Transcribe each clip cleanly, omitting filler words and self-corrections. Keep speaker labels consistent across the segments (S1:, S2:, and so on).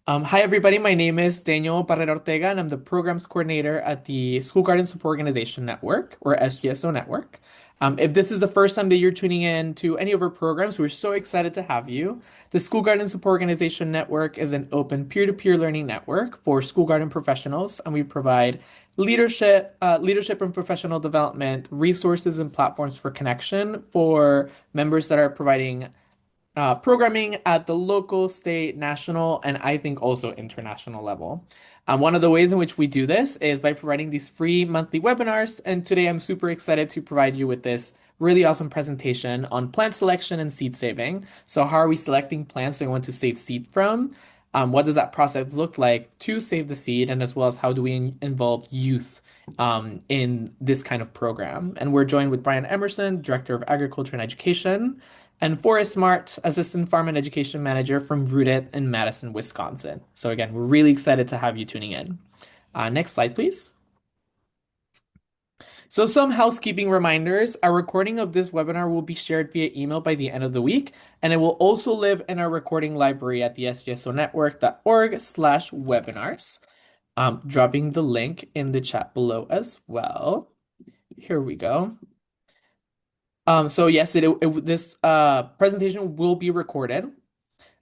S1: Hi, everybody. My name is Daniel Barrera Ortega, and I'm the Programs Coordinator at the School Garden Support Organization-Network, or SGSO-Network. If this is the first time that you're tuning in to any of our programs, we're so excited to have you. The School Garden Support Organization-Network is an open peer-to-peer learning network for school garden professionals, and we provide leadership and professional development, resources and platforms for connection for members that are providing programming at the local, state, national, and I think also international level. One of the ways in which we do this is by providing these free monthly webinars. And today I'm super excited to provide you with this really awesome presentation on plant selection and seed saving. So, how are we selecting plants that we want to save seed from? What does that process look like to save the seed? And as well as how do we involve youth in this kind of program? And we're joined with Brian Emerson, Director of Agriculture and Education, and Forrest Smart, Assistant Farm and Education Manager from Rooted in Madison, Wisconsin. So again, we're really excited to have you tuning in. Next slide, please. So some housekeeping reminders. Our recording of this webinar will be shared via email by the end of the week, and it will also live in our recording library at the sgsonetwork.org/webinars. Dropping the link in the chat below as well. Here we go. So yes, this presentation will be recorded.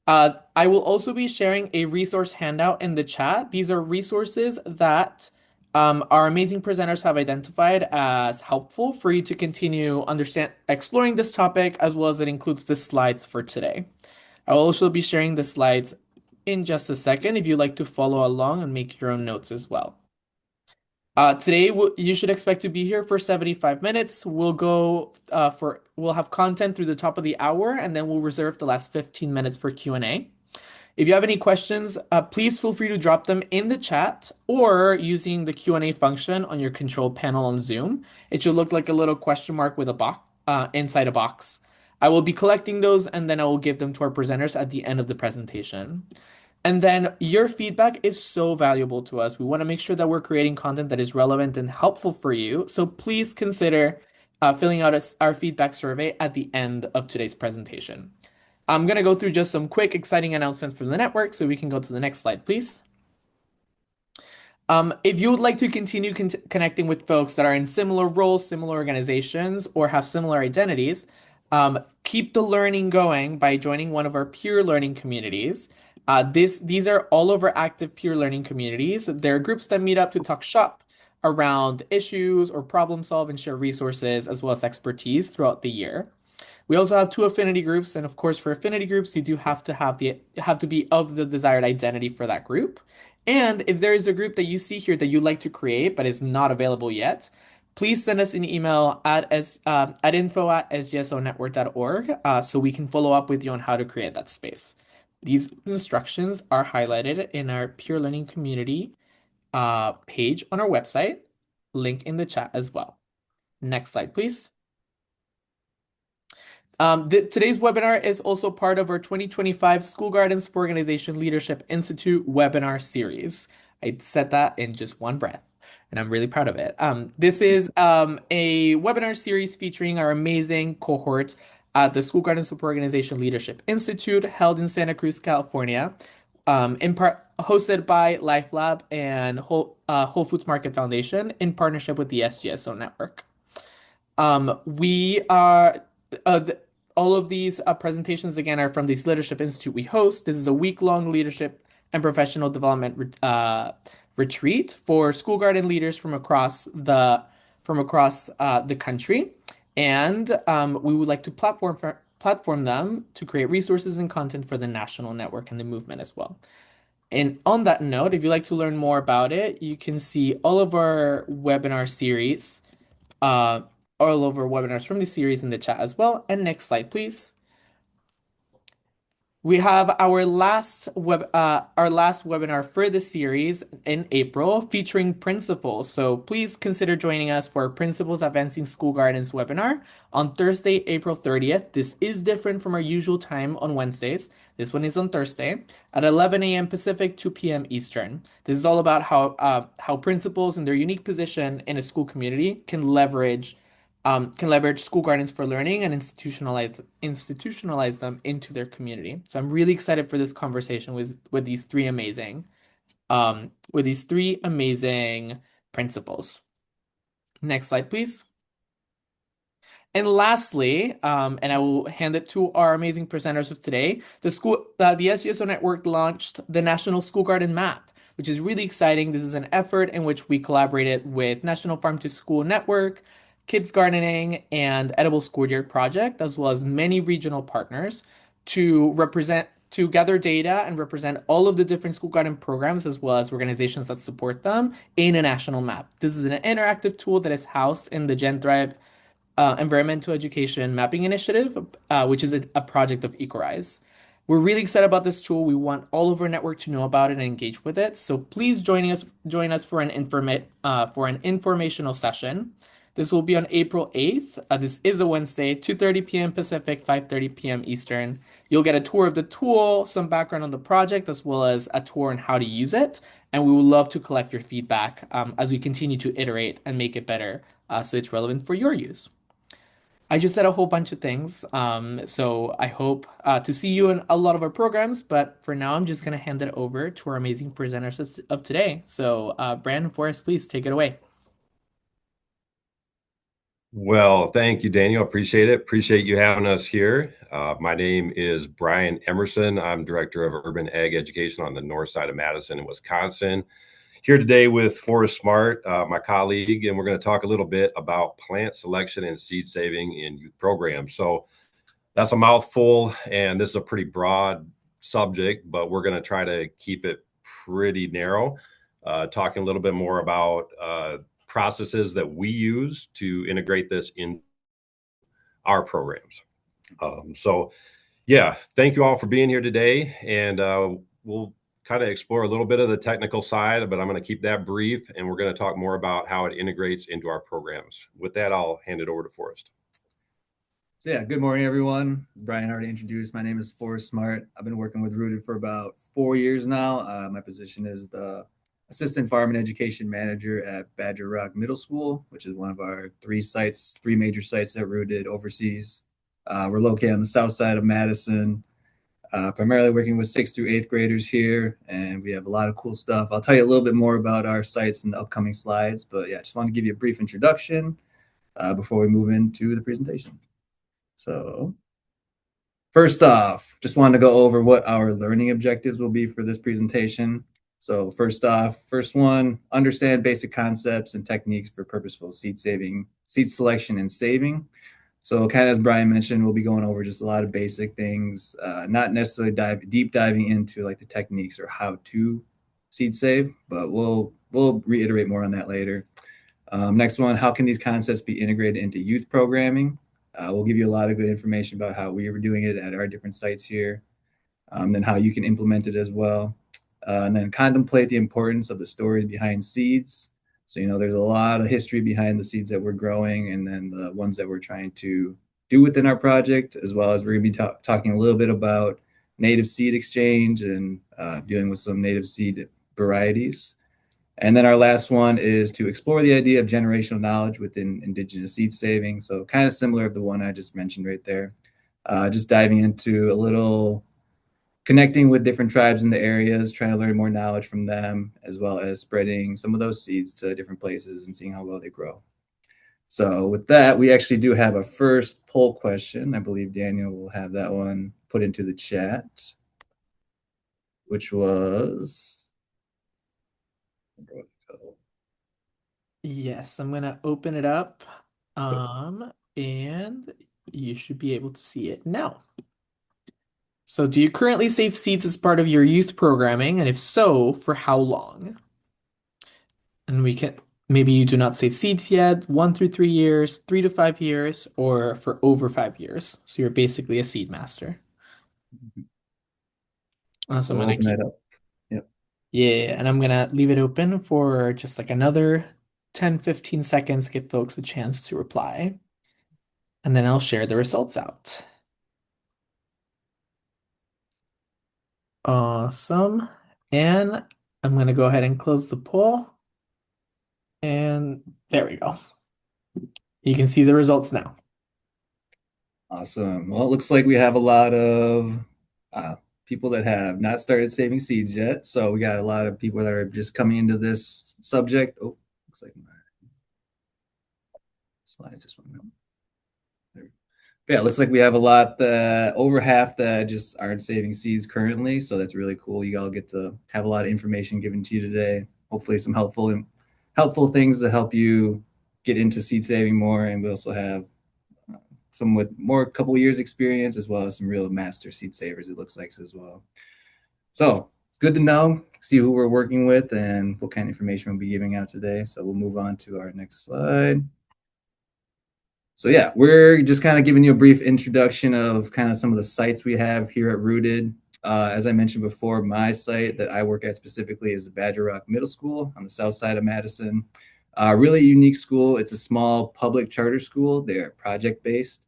S1: I will also be sharing a resource handout in the chat. These are resources that our amazing presenters have identified as helpful for you to continue exploring this topic, as well as it includes the slides for today. I will also be sharing the slides in just a second if you'd like to follow along and make your own notes as well. Today you should expect to be here for 75 minutes. We'll have content through the top of the hour, and then we'll reserve the last 15 minutes for Q&A. If you have any questions, please feel free to drop them in the chat or using the Q&A function on your control panel on Zoom. It should look like a little question mark with a box inside a box. I will be collecting those, and then I will give them to our presenters at the end of the presentation. And then your feedback is so valuable to us. We want to make sure that we're creating content that is relevant and helpful for you. So please consider filling out our feedback survey at the end of today's presentation. I'm going to go through just some quick, exciting announcements from the network so we can go to the next slide, please. If you would like to continue connecting with folks that are in similar roles, similar organizations, or have similar identities, keep the learning going by joining one of our peer learning communities. These are all over active peer learning communities. They're groups that meet up to talk shop around issues or problem solve and share resources as well as expertise throughout the year. We also have two affinity groups, and of course, for affinity groups, you do have to have to be of the desired identity for that group. And if there is a group that you see here that you'd like to create but is not available yet, please send us an email at info@sgsonetwork.org so we can follow up with you on how to create that space. These instructions are highlighted in our Peer Learning Community page on our website, link in the chat as well. Next slide, please. Today's webinar is also part of our 2025 School Gardens Organization Leadership Institute webinar series. I said that in just one breath, and I'm really proud of it. This is a webinar series featuring our amazing cohort at the School Gardens Organization Leadership Institute, held in Santa Cruz, California, in part hosted by LifeLab and Whole Foods Market Foundation in partnership with the SGSO network. We are all of these presentations again are from this Leadership Institute we host. This is a week-long leadership and professional development retreat for school garden leaders from across the country, and we would like to platform them to create resources and content for the national network and the movement as well. And on that note, if you'd like to learn more about it, you can see all of our webinar series. All over webinars from the series in the chat as well. And next slide, please. We have our last webinar for the series in April featuring principals. So please consider joining us for Principals Advancing School Gardens webinar on Thursday, April 30th. This is different from our usual time on Wednesdays. This one is on Thursday at 11 a.m. Pacific, 2 p.m. Eastern. This is all about how principals in their unique position in a school community can leverage can leverage school gardens for learning and institutionalize them into their community. So I'm really excited for this conversation with these three amazing principals. Next slide, please. And lastly, and I will hand it to our amazing presenters of today, the SGSO Network launched the National School Garden Map, which is really exciting. This is an effort in which we collaborated with National Farm to School Network, Kids Gardening, and Edible Schoolyard Project, as well as many regional partners to gather data and represent all of the different school garden programs as well as organizations that support them in a national map. This is an interactive tool that is housed in the GenThrive Environmental Education Mapping Initiative, which is a project of EcoRise. We're really excited about this tool. We want all of our network to know about it and engage with it. So please join us for an informational session. This will be on April 8th. This is a Wednesday, 2:30 p.m. Pacific, 5:30 p.m. Eastern. You'll get a tour of the tool, some background on the project, as well as a tour on how to use it. And we would love to collect your feedback as we continue to iterate and make it better so it's relevant for your use. I just said a whole bunch of things. So I hope to see you in a lot of our programs. But for now, I'm just going to hand it over to our amazing presenters of today. So, Brandon, Forrest, please take it away.
S2: Well, thank you, Daniel. Appreciate it. Appreciate you having us here. My name is Brian Emerson. I'm Director of Urban Ag Education on the north side of Madison in Wisconsin. Here today with Forrest Smart, my colleague, and we're going to talk a little bit about plant selection and seed saving in youth programs. So that's a mouthful, and this is a pretty broad subject, but we're going to try to keep it pretty narrow, talking a little bit more about processes that we use to integrate this in our programs. Yeah, thank you all for being here today, and we'll kind of explore a little bit of the technical side, but I'm going to keep that brief, and we're going to talk more about how it integrates into our programs. With that, I'll hand it over to Forrest.
S3: So yeah, good morning, everyone. Brian already introduced. My name is Forrest Smart. I've been working with Rooted for about 4 years now. My position is the Assistant Farm and Education Manager at Badger Rock Middle School, which is one of our three major sites that Rooted oversees. We're located on the south side of Madison, primarily working with 6th through 8th graders here, and we have a lot of cool stuff. I'll tell you a little bit more about our sites in the upcoming slides, but yeah, just want to give you a brief introduction before we move into the presentation. So first off, just wanted to go over what our learning objectives will be for this presentation. So first one, understand basic concepts and techniques for purposeful seed selection and saving. So kind of as Brian mentioned, we'll be going over just a lot of basic things, not necessarily deep diving into like the techniques or how to seed save, but we'll reiterate more on that later. Next one, how can these concepts be integrated into youth programming? We'll give you a lot of good information about how we were doing it at our different sites here, then how you can implement it as well. And then contemplate the importance of the stories behind seeds. So, there's a lot of history behind the seeds that we're growing and then the ones that we're trying to do within our project, as well as we're going to be talking a little bit about native seed exchange and dealing with some native seed varieties. And then our last one is to explore the idea of generational knowledge within indigenous seed saving. So kind of similar to the one I just mentioned right there. Just diving into a little connecting with different tribes in the areas, trying to learn more knowledge from them, as well as spreading some of those seeds to different places and seeing how well they grow. So with that, we actually do have a first poll question. I believe Daniel will have that one put into the chat, which was...
S1: Yes, I'm gonna open it up. And you should be able to see it now. So, do you currently save seeds as part of your youth programming? And if so, for how long? And maybe you do not save seeds yet, 1 through 3 years, 3 to 5 years, or for over 5 years. So you're basically a seed master. So I'm
S3: We'll
S1: gonna
S3: open that up. Yep.
S1: Yeah, and I'm gonna leave it open for just like another 10, 15 seconds, give folks a chance to reply. And then I'll share the results out. Awesome. And I'm gonna go ahead and close the poll. And there we go. You can see the results now.
S3: Awesome. Well, it looks like we have a lot of people that have not started saving seeds yet. So we got a lot of people that are just coming into this subject. Oh, looks like my slide just went out. There. Yeah, it looks like we have a lot that over half that just aren't saving seeds currently. So that's really cool. You all get to have a lot of information given to you today. Hopefully some helpful things to help you get into seed saving more. And we also have some with more couple years experience as well as some real master seed savers, it looks like as well. So it's good to know, see who we're working with and what kind of information we'll be giving out today. So we'll move on to our next slide. So yeah, we're just kind of giving you a brief introduction of kind of some of the sites we have here at Rooted. As I mentioned before, my site that I work at specifically is the Badger Rock Middle School on the south side of Madison. Really unique school. It's a small public charter school. They're project based.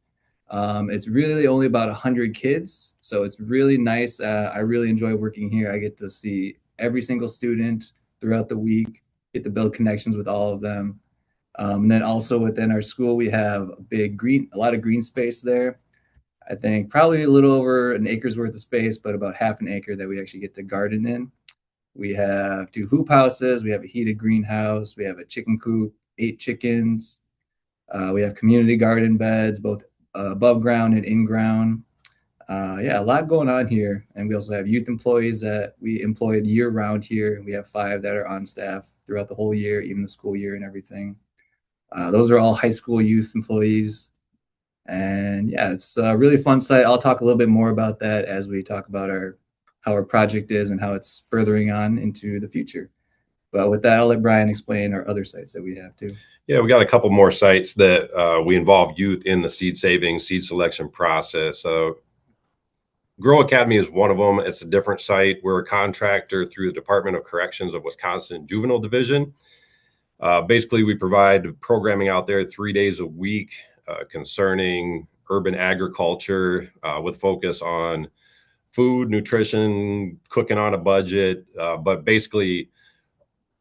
S3: It's really only about 100 kids, so it's really nice. I really enjoy working here. I get to see every single student throughout the week, get to build connections with all of them. And then also within our school, we have a lot of green space there. I think probably a little over an acre's worth of space, but about half an acre that we actually get to garden in. We have 2 hoop houses. We have a heated greenhouse. We have a chicken coop, 8 chickens. We have community garden beds, both above ground and in ground. Yeah, a lot going on here. And we also have youth employees that we employ year round here. We have 5 that are on staff throughout the whole year, even the school year and everything. Those are all high school youth employees. And yeah, it's a really fun site. I'll talk a little bit more about that as we talk about how our project is and how it's furthering on into the future. But with that, I'll let Brian explain our other sites that we have too.
S2: Yeah, we got a couple more sites that we involve youth in the seed saving, seed selection process. Grow Academy is one of them. It's a different site. We're a contractor through the Department of Corrections of Wisconsin Juvenile Division. Basically, we provide programming out there 3 days a week concerning urban agriculture with focus on food, nutrition, cooking on a budget, but basically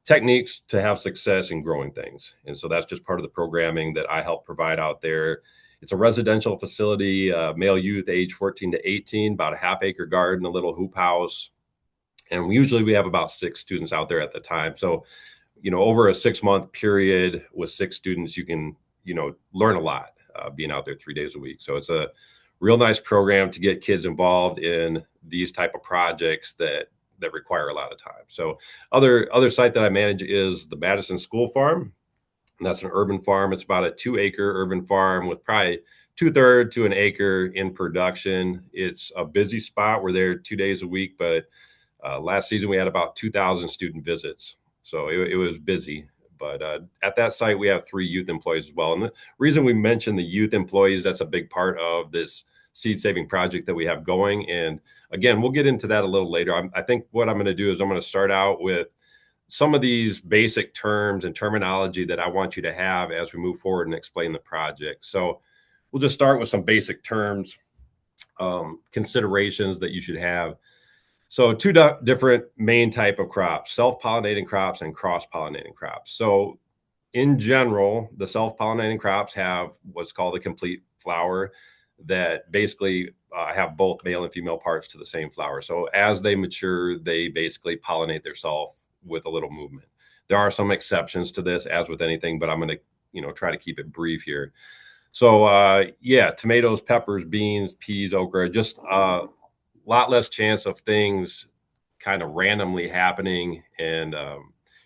S2: techniques to have success in growing things. And so that's just part of the programming that I help provide out there. It's a residential facility, male youth age 14 to 18, about a half-acre garden, a little hoop house. And usually we have about 6 students out there at the time. So, over a 6-month period with 6 students, you can, learn a lot being out there 3 days a week. So it's a real nice program to get kids involved in these type of projects that require a lot of time. So other site that I manage is the Madison School Farm. And that's an urban farm. It's about a 2-acre urban farm with probably 2/3 to an acre in production. It's a busy spot. We're there 2 days a week, but last season we had about 2,000 student visits. So it was busy. But at that site, we have 3 youth employees as well. And the reason we mention the youth employees, that's a big part of this seed saving project that we have going. And again, we'll get into that a little later. I think what I'm going to do is I'm going to start out with some of these basic terms and terminology that I want you to have as we move forward and explain the project. So we'll just start with some basic terms, considerations that you should have. So 2 different main type of crops, self-pollinating crops and cross-pollinating crops. So in general, the self-pollinating crops have what's called a complete flower that basically have both male and female parts to the same flower. So as they mature, they basically pollinate themselves with a little movement. There are some exceptions to this, as with anything, but I'm going to, try to keep it brief here. So yeah, tomatoes, peppers, beans, peas, okra, just lot less chance of things kind of randomly happening. And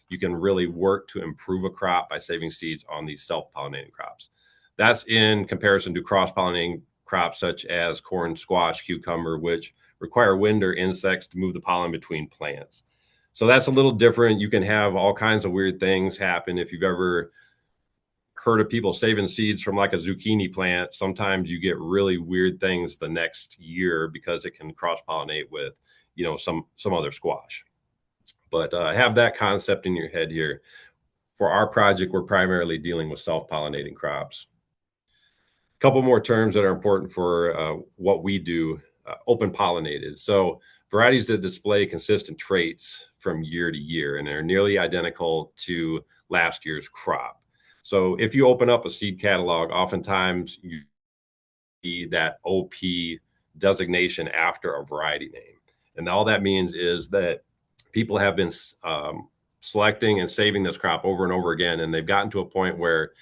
S2: you can really work to improve a crop by saving seeds on these self-pollinating crops. That's in comparison to cross-pollinating crops such as corn, squash, cucumber, which require wind or insects to move the pollen between plants. So that's a little different. You can have all kinds of weird things happen. If you've ever heard of people saving seeds from like a zucchini plant, sometimes you get really weird things the next year because it can cross-pollinate with, some other squash. But have that concept in your head here. For our project, we're primarily dealing with self-pollinating crops. A couple more terms that are important for what we do, open pollinated. So varieties that display consistent traits from year to year, and they're nearly identical to last year's crop. So if you open up a seed catalog, oftentimes you see that OP designation after a variety name. And all that means is that people have been selecting and saving this crop over and over again, and they've gotten to a point where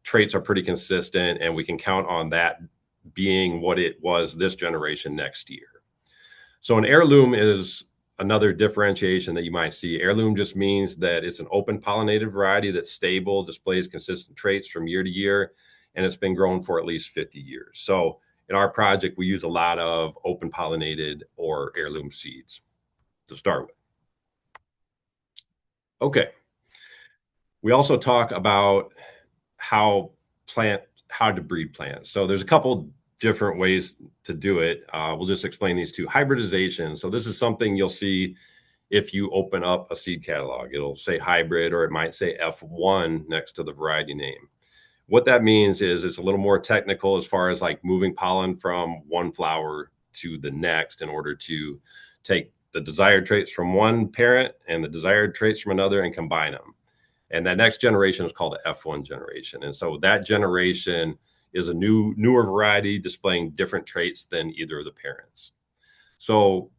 S2: traits are pretty consistent, and we can count on that being what it was this generation next year. So an heirloom is another differentiation that you might see. Heirloom just means that it's an open pollinated variety that's stable, displays consistent traits from year to year, and it's been grown for at least 50 years. So in our project, we use a lot of open pollinated or heirloom seeds to start with. Okay. We also talk about how to breed plants. So there's a couple different ways to do it. We'll just explain these two. Hybridization. So this is something you'll see if you open up a seed catalog. It'll say hybrid, or it might say F1 next to the variety name. What that means is it's a little more technical as far as like moving pollen from one flower to the next in order to take the desired traits from one parent and the desired traits from another and combine them. And that next generation is called the F1 generation. And so that generation is a newer variety displaying different traits than either of the parents. So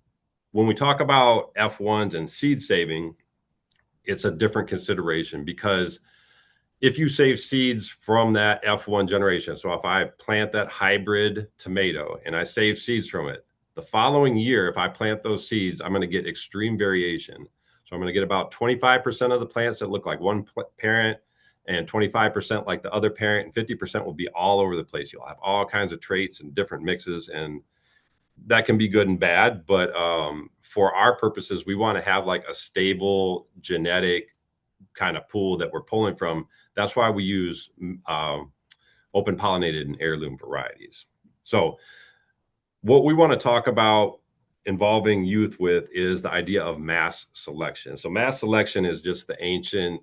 S2: when we talk about F1s and seed saving, it's a different consideration, because if you save seeds from that F1 generation, so if I plant that hybrid tomato and I save seeds from it, the following year, if I plant those seeds, I'm going to get extreme variation. So I'm going to get about 25% of the plants that look like one parent, and 25% like the other parent, and 50% will be all over the place. You'll have all kinds of traits and different mixes, and that can be good and bad. But for our purposes, we want to have like a stable genetic kind of pool that we're pulling from. That's why we use open pollinated and heirloom varieties. So what we want to talk about involving youth with is the idea of mass selection. So mass selection is just the ancient,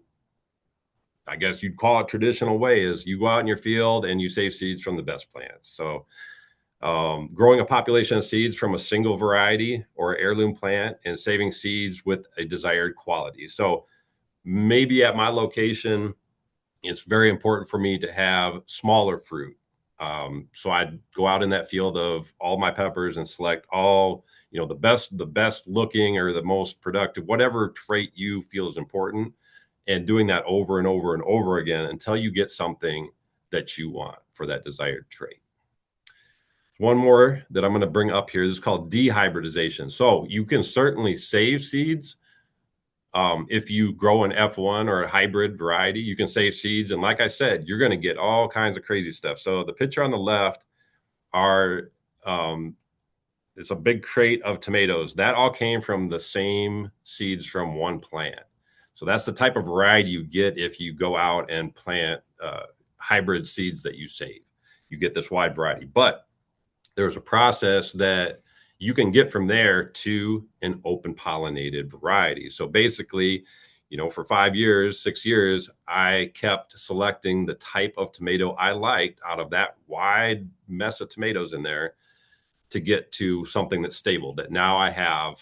S2: I guess you'd call it traditional way, is you go out in your field and you save seeds from the best plants. So growing a population of seeds from a single variety or heirloom plant and saving seeds with a desired quality. So maybe at my location, it's very important for me to have smaller fruit. So I'd go out in that field of all my peppers and select all, the best looking or the most productive, whatever trait you feel is important, and doing that over and over and over again until you get something that you want for that desired trait. One more that I'm going to bring up here, this is called dehybridization. So you can certainly save seeds. If you grow an F1 or a hybrid variety, you can save seeds. And like I said, you're going to get all kinds of crazy stuff. So the picture on the left it's a big crate of tomatoes. That all came from the same seeds from one plant. So that's the type of variety you get if you go out and plant hybrid seeds that you save. You get this wide variety. But there's a process that you can get from there to an open pollinated variety. So basically, for 5 years, 6 years, I kept selecting the type of tomato I liked out of that wide mess of tomatoes in there to get to something that's stable, that now I have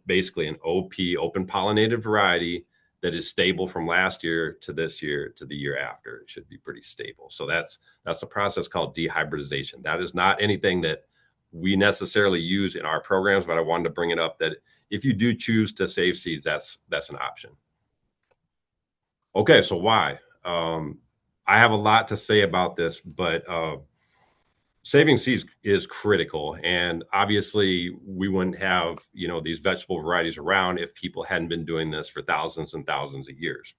S2: basically an OP, open pollinated variety that is stable from last year to this year to the year after. It should be pretty stable. So that's a process called dehybridization. That is not anything that we necessarily use in our programs, but I wanted to bring it up that if you do choose to save seeds, that's an option. Okay, so why? I have a lot to say about this, but saving seeds is critical. And obviously we wouldn't have, these vegetable varieties around if people hadn't been doing this for thousands and thousands of years.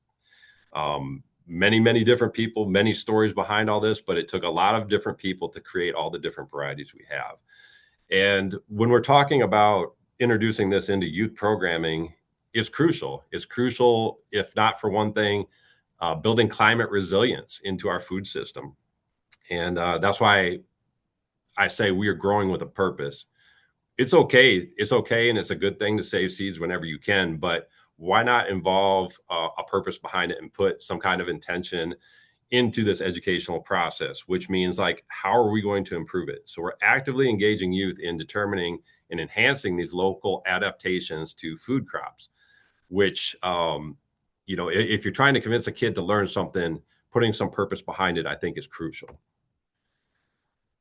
S2: Many, many different people, many stories behind all this, but it took a lot of different people to create all the different varieties we have. And when we're talking about introducing this into youth programming, it's crucial. It's crucial, if not for one thing, building climate resilience into our food system. And that's why I say we are growing with a purpose. It's okay. It's okay. And it's a good thing to save seeds whenever you can, but why not involve a purpose behind it and put some kind of intention into this educational process, which means like, how are we going to improve it? So we're actively engaging youth in determining and enhancing these local adaptations to food crops, which, if you're trying to convince a kid to learn something, putting some purpose behind it, I think, is crucial.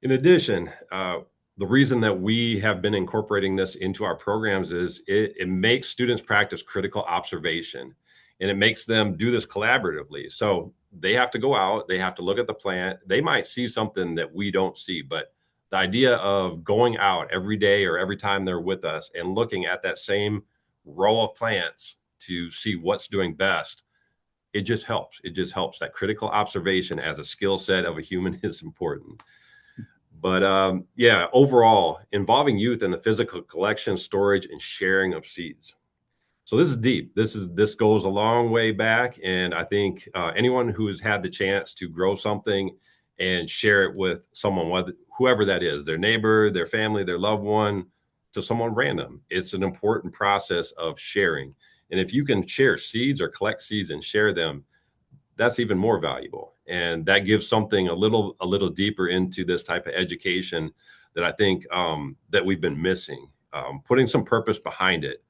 S2: In addition, the reason that we have been incorporating this into our programs is it makes students practice critical observation, and it makes them do this collaboratively. So they have to go out, they have to look at the plant. They might see something that we don't see, but the idea of going out every day or every time they're with us and looking at that same row of plants to see what's doing best, it just helps. It just helps. That critical observation as a skill set of a human is important. But yeah, overall, involving youth in the physical collection, storage, and sharing of seeds. So this is deep. This goes a long way back, and I think anyone who has had the chance to grow something and share it with someone, whoever that is, their neighbor, their family, their loved one, to someone random, it's an important process of sharing. And if you can share seeds or collect seeds and share them, that's even more valuable. And that gives something a little deeper into this type of education that I think that we've been missing, putting some purpose behind it.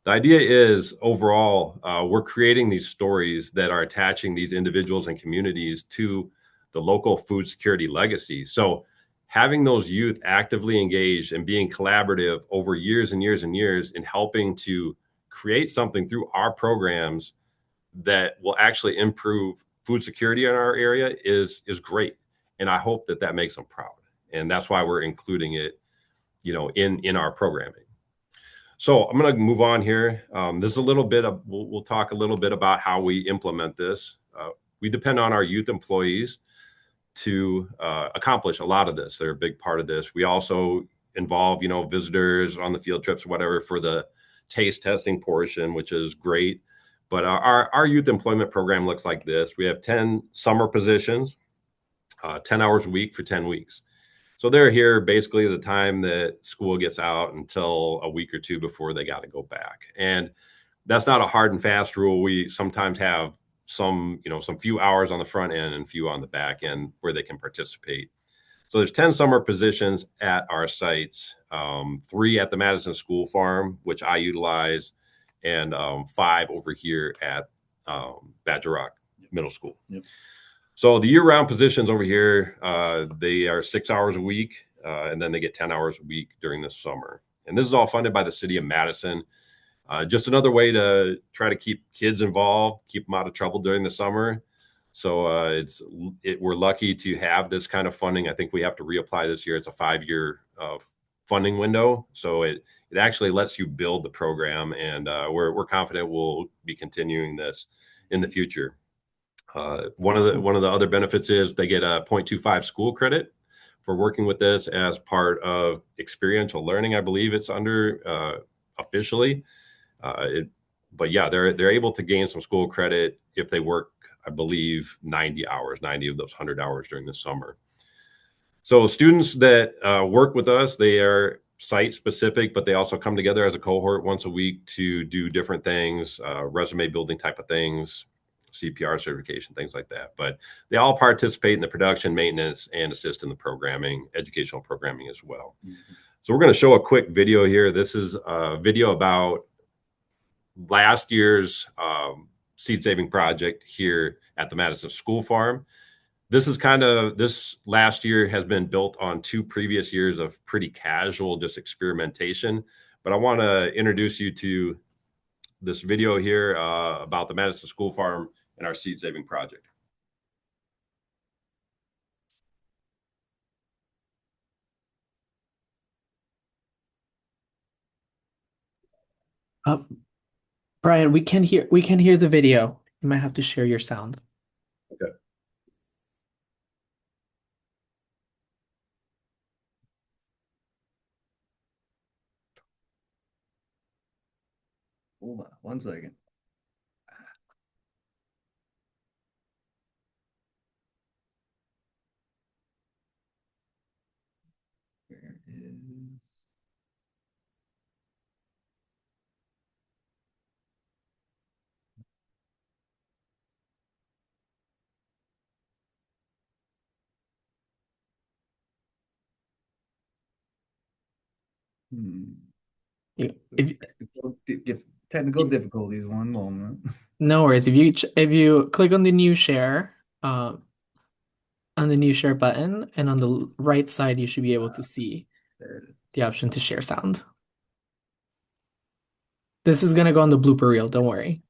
S2: The idea is overall, we're creating these stories that are attaching these individuals and communities to the local food security legacy. So having those youth actively engaged and being collaborative over years and years and years in helping to create something through our programs that will actually improve food security in our area is great. And I hope that makes them proud. And that's why we're including it, in our programming. So I'm going to move on here. This is a little bit of, we'll talk a little bit about how we implement this. We depend on our youth employees to accomplish a lot of this. They're a big part of this. We also involve, visitors on the field trips or whatever for the taste testing portion, which is great. But our youth employment program looks like this. We have 10 summer positions, 10 hours a week for 10 weeks. So they're here basically the time that school gets out until a week or two before they got to go back. And that's not a hard and fast rule. We sometimes have some few hours on the front end and few on the back end where they can participate. So there's 10 summer positions at our sites, 3 at the Madison School Farm, which I utilize, and 5 over here at Badger Rock Middle School.
S3: Yep.
S2: So the year-round positions over here, they are 6 hours a week, and then they get 10 hours a week during the summer. And this is all funded by the city of Madison. Just another way to try to keep kids involved, keep them out of trouble during the summer. So we're lucky to have this kind of funding. I think we have to reapply this year. It's a 5-year funding window. So it actually lets you build the program, and we're confident we'll be continuing this in the future. One of the other benefits is they get a 0.25 school credit for working with this as part of experiential learning. I believe it's under officially, but yeah, they're able to gain some school credit if they work, I believe, 90 of those 100 hours during the summer. So students that work with us, they are site specific, but they also come together as a cohort once a week to do different things, resume building type of things, CPR certification, things like that. But they all participate in the production, maintenance, and assist in the programming, educational programming as well. Mm-hmm. So we're going to show a quick video here. This is a video about last year's seed saving project here at the Madison School Farm. This last year has been built on 2 previous years of pretty casual, just experimentation. But I want to introduce you to this video here about the Madison School Farm and our seed saving project.
S1: Brian, we can hear the video. You might have to share your sound.
S2: Okay.
S3: Hold on 1 second. Where is... Technical difficulties. 1 moment.
S1: No worries. If you click on the new share um, on the new share button, and on the right side, you should be able to see
S3: There it is.
S1: the option to share sound. This is gonna go on the blooper reel, don't worry.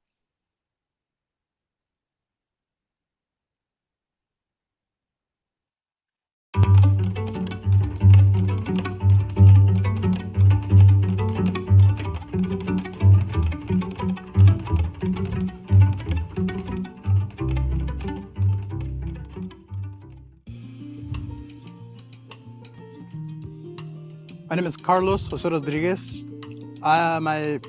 S4: My name is Carlos Jose Rodriguez. My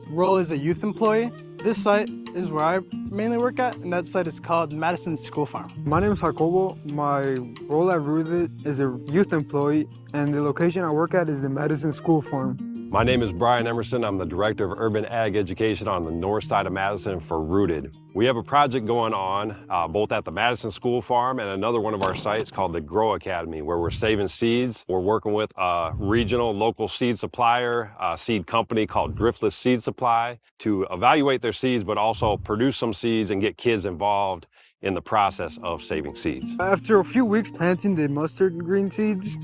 S4: role is a youth employee. This site is where I mainly work at, and that site is called Madison School Farm.
S5: My name is Jacobo. My role at Rooted is a youth employee, and the location I work at is the Madison School Farm.
S2: My name is Brian Emerson. I'm the Director of Urban Ag Education on the north side of Madison for Rooted. We have a project going on both at the Madison School Farm and another one of our sites called the Grow Academy, where we're saving seeds. We're working with a regional local seed supplier, a seed company called Driftless Seed Supply, to evaluate their seeds, but also produce some seeds and get kids involved in the process of saving seeds.
S5: After a few weeks planting the mustard green seeds,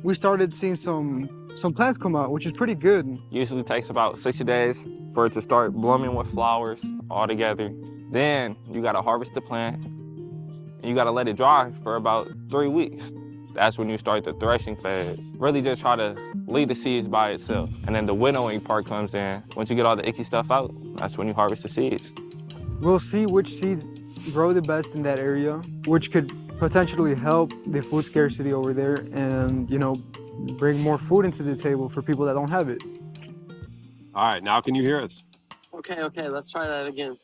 S5: we started seeing some plants come out, which is pretty good.
S6: Usually takes about 60 days for it to start blooming with flowers all together. Then you gotta harvest the plant and you gotta let it dry for about 3 weeks. That's when you start the threshing phase. Really just try to leave the seeds by itself. And then the winnowing part comes in. Once you get all the icky stuff out, that's when you harvest the seeds.
S5: We'll see which seeds grow the best in that area, which could potentially help the food scarcity over there and, bring more food into the table for people that don't have it.
S2: All right, now can you hear us?
S7: Okay, let's try that again.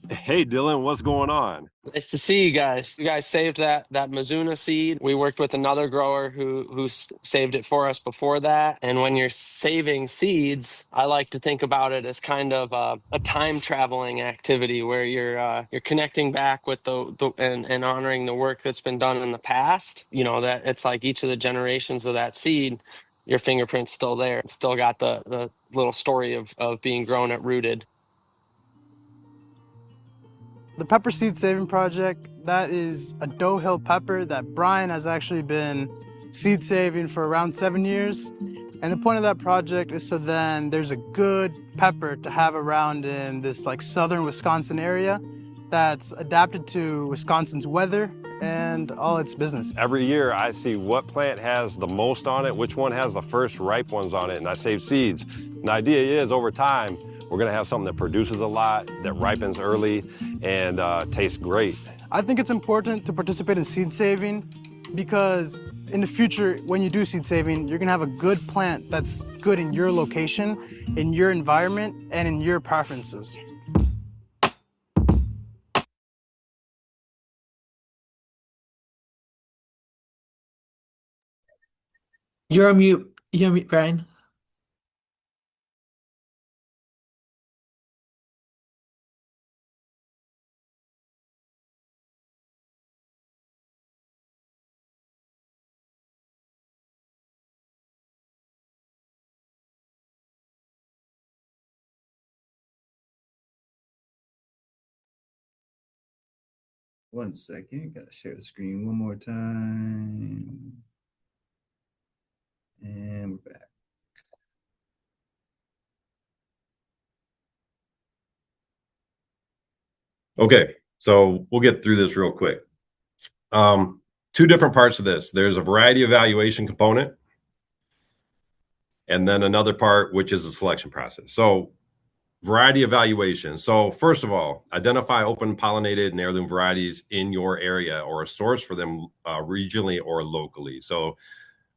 S2: Hey, Dylan, what's going on?
S7: Nice to see you guys. You guys saved that Mizuna seed. We worked with another grower who saved it for us before that. And when you're saving seeds, I like to think about it as kind of a time traveling activity where you're connecting back with and honoring the work that's been done in the past. That it's like each of the generations of that seed, your fingerprint's still there. It's still got the little story of being grown at Rooted.
S4: The pepper seed saving project, that is a Doe Hill pepper that Brian has actually been seed saving for around 7 years. And the point of that project is so then there's a good pepper to have around in this southern Wisconsin area that's adapted to Wisconsin's weather and all its business.
S2: Every year I see what plant has the most on it, which one has the first ripe ones on it, and I save seeds. And the idea is over time, we're gonna have something that produces a lot, that ripens early, and tastes great.
S4: I think it's important to participate in seed saving because in the future, when you do seed saving, you're gonna have a good plant that's good in your location, in your environment, and in your preferences.
S1: You're on mute. You're on mute, Brian.
S3: One second, gotta share the screen one more time. And we're back.
S2: Okay, so we'll get through this real quick. Two different parts of this. There's a variety evaluation component, and then another part, which is the selection process. So variety evaluation. So first of all, identify open pollinated and heirloom varieties in your area or a source for them regionally or locally. So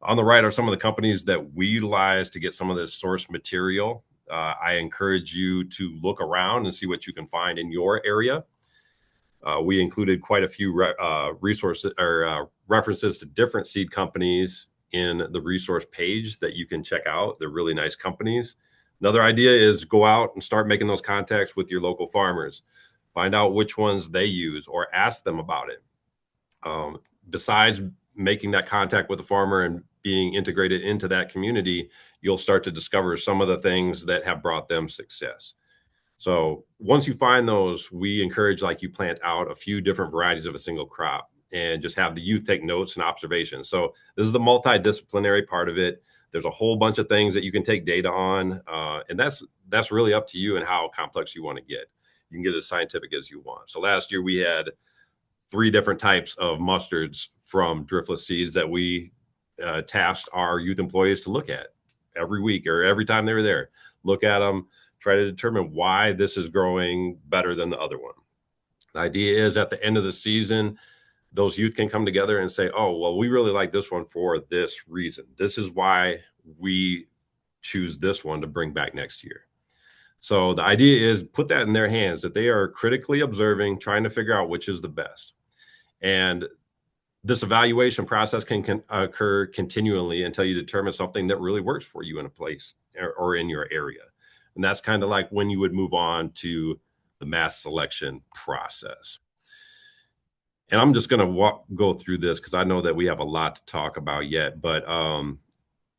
S2: on the right are some of the companies that we utilize to get some of this source material. I encourage you to look around and see what you can find in your area. We included quite a few resources or references to different seed companies in the resource page that you can check out. They're really nice companies. Another idea is go out and start making those contacts with your local farmers. Find out which ones they use or ask them about it. Besides making that contact with the farmer and being integrated into that community, you'll start to discover some of the things that have brought them success. So once you find those, we encourage like you plant out a few different varieties of a single crop and just have the youth take notes and observations. So this is the multidisciplinary part of it. There's a whole bunch of things that you can take data on, and that's really up to you and how complex you want to get. You can get as scientific as you want. So last year we had 3 different types of mustards from driftless seeds that we tasked our youth employees to look at every week or every time they were there. Look at them, try to determine why this is growing better than the other one. The idea is at the end of the season, those youth can come together and say, oh, well, we really like this one for this reason. This is why we choose this one to bring back next year. So the idea is put that in their hands, that they are critically observing, trying to figure out which is the best. And this evaluation process can occur continually until you determine something that really works for you in a place or in your area. And that's kind of like when you would move on to the mass selection process. And I'm just going to go through this because I know that we have a lot to talk about yet, but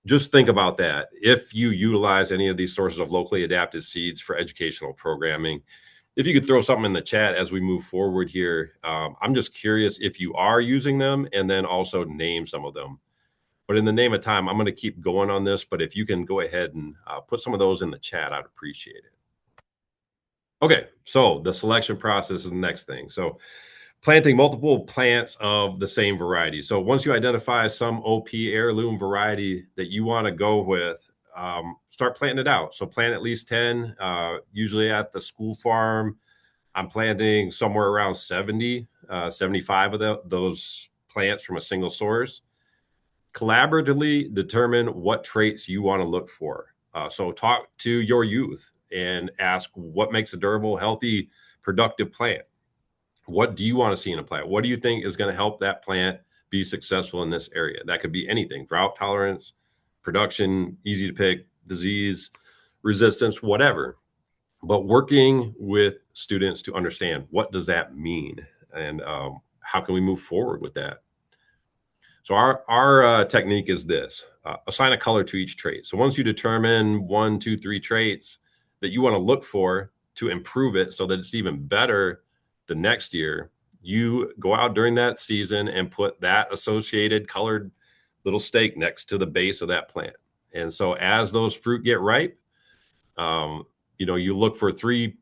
S2: just think about that. If you utilize any of these sources of locally adapted seeds for educational programming, if you could throw something in the chat as we move forward here, I'm just curious if you are using them, and then also name some of them. But in the name of time, I'm going to keep going on this, but if you can go ahead and put some of those in the chat, I'd appreciate it. Okay, so the selection process is the next thing. So planting multiple plants of the same variety. So once you identify some OP heirloom variety that you want to go with, start planting it out. So plant at least 10, usually at the school farm. I'm planting somewhere around 70, 75 of those plants from a single source. Collaboratively determine what traits you want to look for. So talk to your youth and ask what makes a durable, healthy, productive plant. What do you want to see in a plant? What do you think is going to help that plant be successful in this area? That could be anything: drought tolerance, production, easy to pick, disease resistance, whatever. But working with students to understand, what does that mean, and how can we move forward with that? So our technique is this: assign a color to each trait. So once you determine 1, 2, 3 traits that you want to look for to improve it so that it's even better the next year, you go out during that season and put that associated colored little stake next to the base of that plant. And so as those fruit get ripe, you look for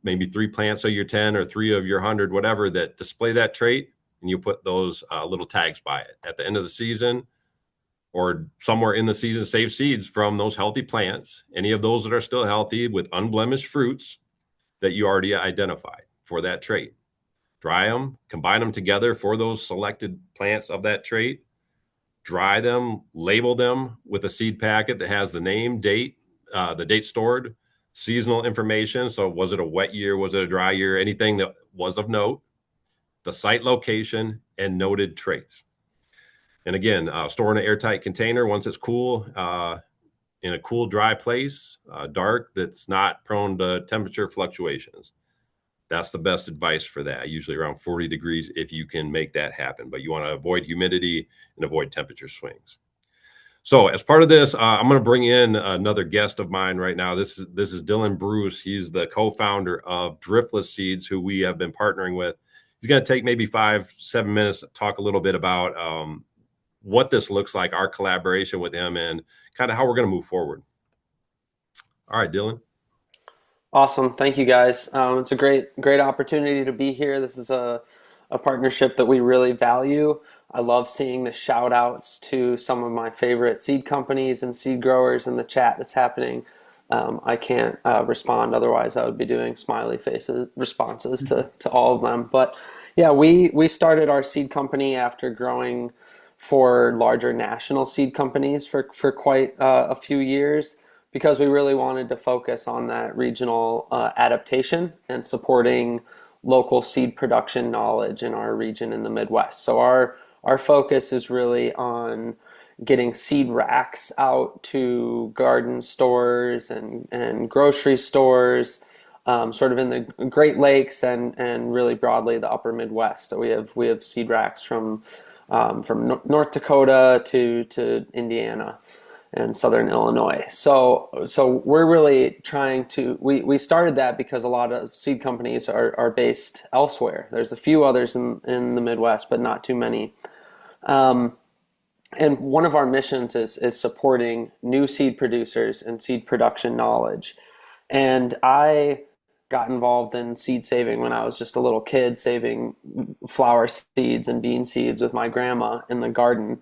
S2: maybe three plants of your 10 or 3 of your 100, whatever, that display that trait, and you put those little tags by it. At the end of the season or somewhere in the season, save seeds from those healthy plants, any of those that are still healthy with unblemished fruits that you already identified for that trait. Dry them, combine them together for those selected plants of that trait, dry them, label them with a seed packet that has the name, date, the date stored, seasonal information. So was it a wet year? Was it a dry year? Anything that was of note, the site location, and noted traits. And again, store in an airtight container once it's cool, in a cool, dry place, dark, that's not prone to temperature fluctuations. That's the best advice for that, usually around 40 degrees if you can make that happen. But you want to avoid humidity and avoid temperature swings. So as part of this, I'm going to bring in another guest of mine right now. This is Dylan Bruce. He's the co-founder of Driftless Seeds, who we have been partnering with. He's going to take maybe 5-7 minutes to talk a little bit about what this looks like, our collaboration with him, and kind of how we're going to move forward. All right, Dylan.
S7: Awesome. Thank you, guys. It's a great opportunity to be here. This is a partnership that we really value. I love seeing the shout outs to some of my favorite seed companies and seed growers in the chat that's happening. I can't respond, otherwise I would be doing smiley faces responses to all of them. But yeah, we started our seed company after growing for larger national seed companies for quite a few years, because we really wanted to focus on that regional adaptation and supporting local seed production knowledge in our region in the Midwest. So our focus is really on getting seed racks out to garden stores and grocery stores, sort of in the Great Lakes and really broadly the upper Midwest. So we have seed racks from North Dakota to Indiana. in Southern Illinois. So we're really trying to, we started that because a lot of seed companies are based elsewhere. There's a few others in the Midwest, but not too many. And one of our missions is supporting new seed producers and seed production knowledge. And I got involved in seed saving when I was just a little kid, saving flower seeds and bean seeds with my grandma in the garden.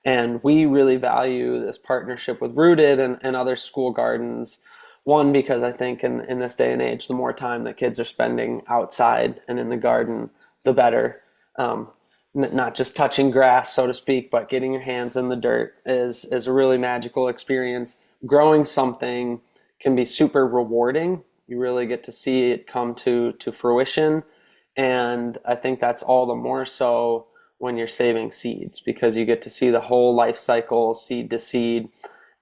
S7: And we really value this partnership with Rooted and other school gardens. One, because I think in this day and age, the more time that kids are spending outside and in the garden, the better. Um, Not just touching grass, so to speak, but getting your hands in the dirt is a really magical experience. Growing something can be super rewarding. You really get to see it come to fruition. And I think that's all the more so when you're saving seeds because you get to see the whole life cycle, seed to seed.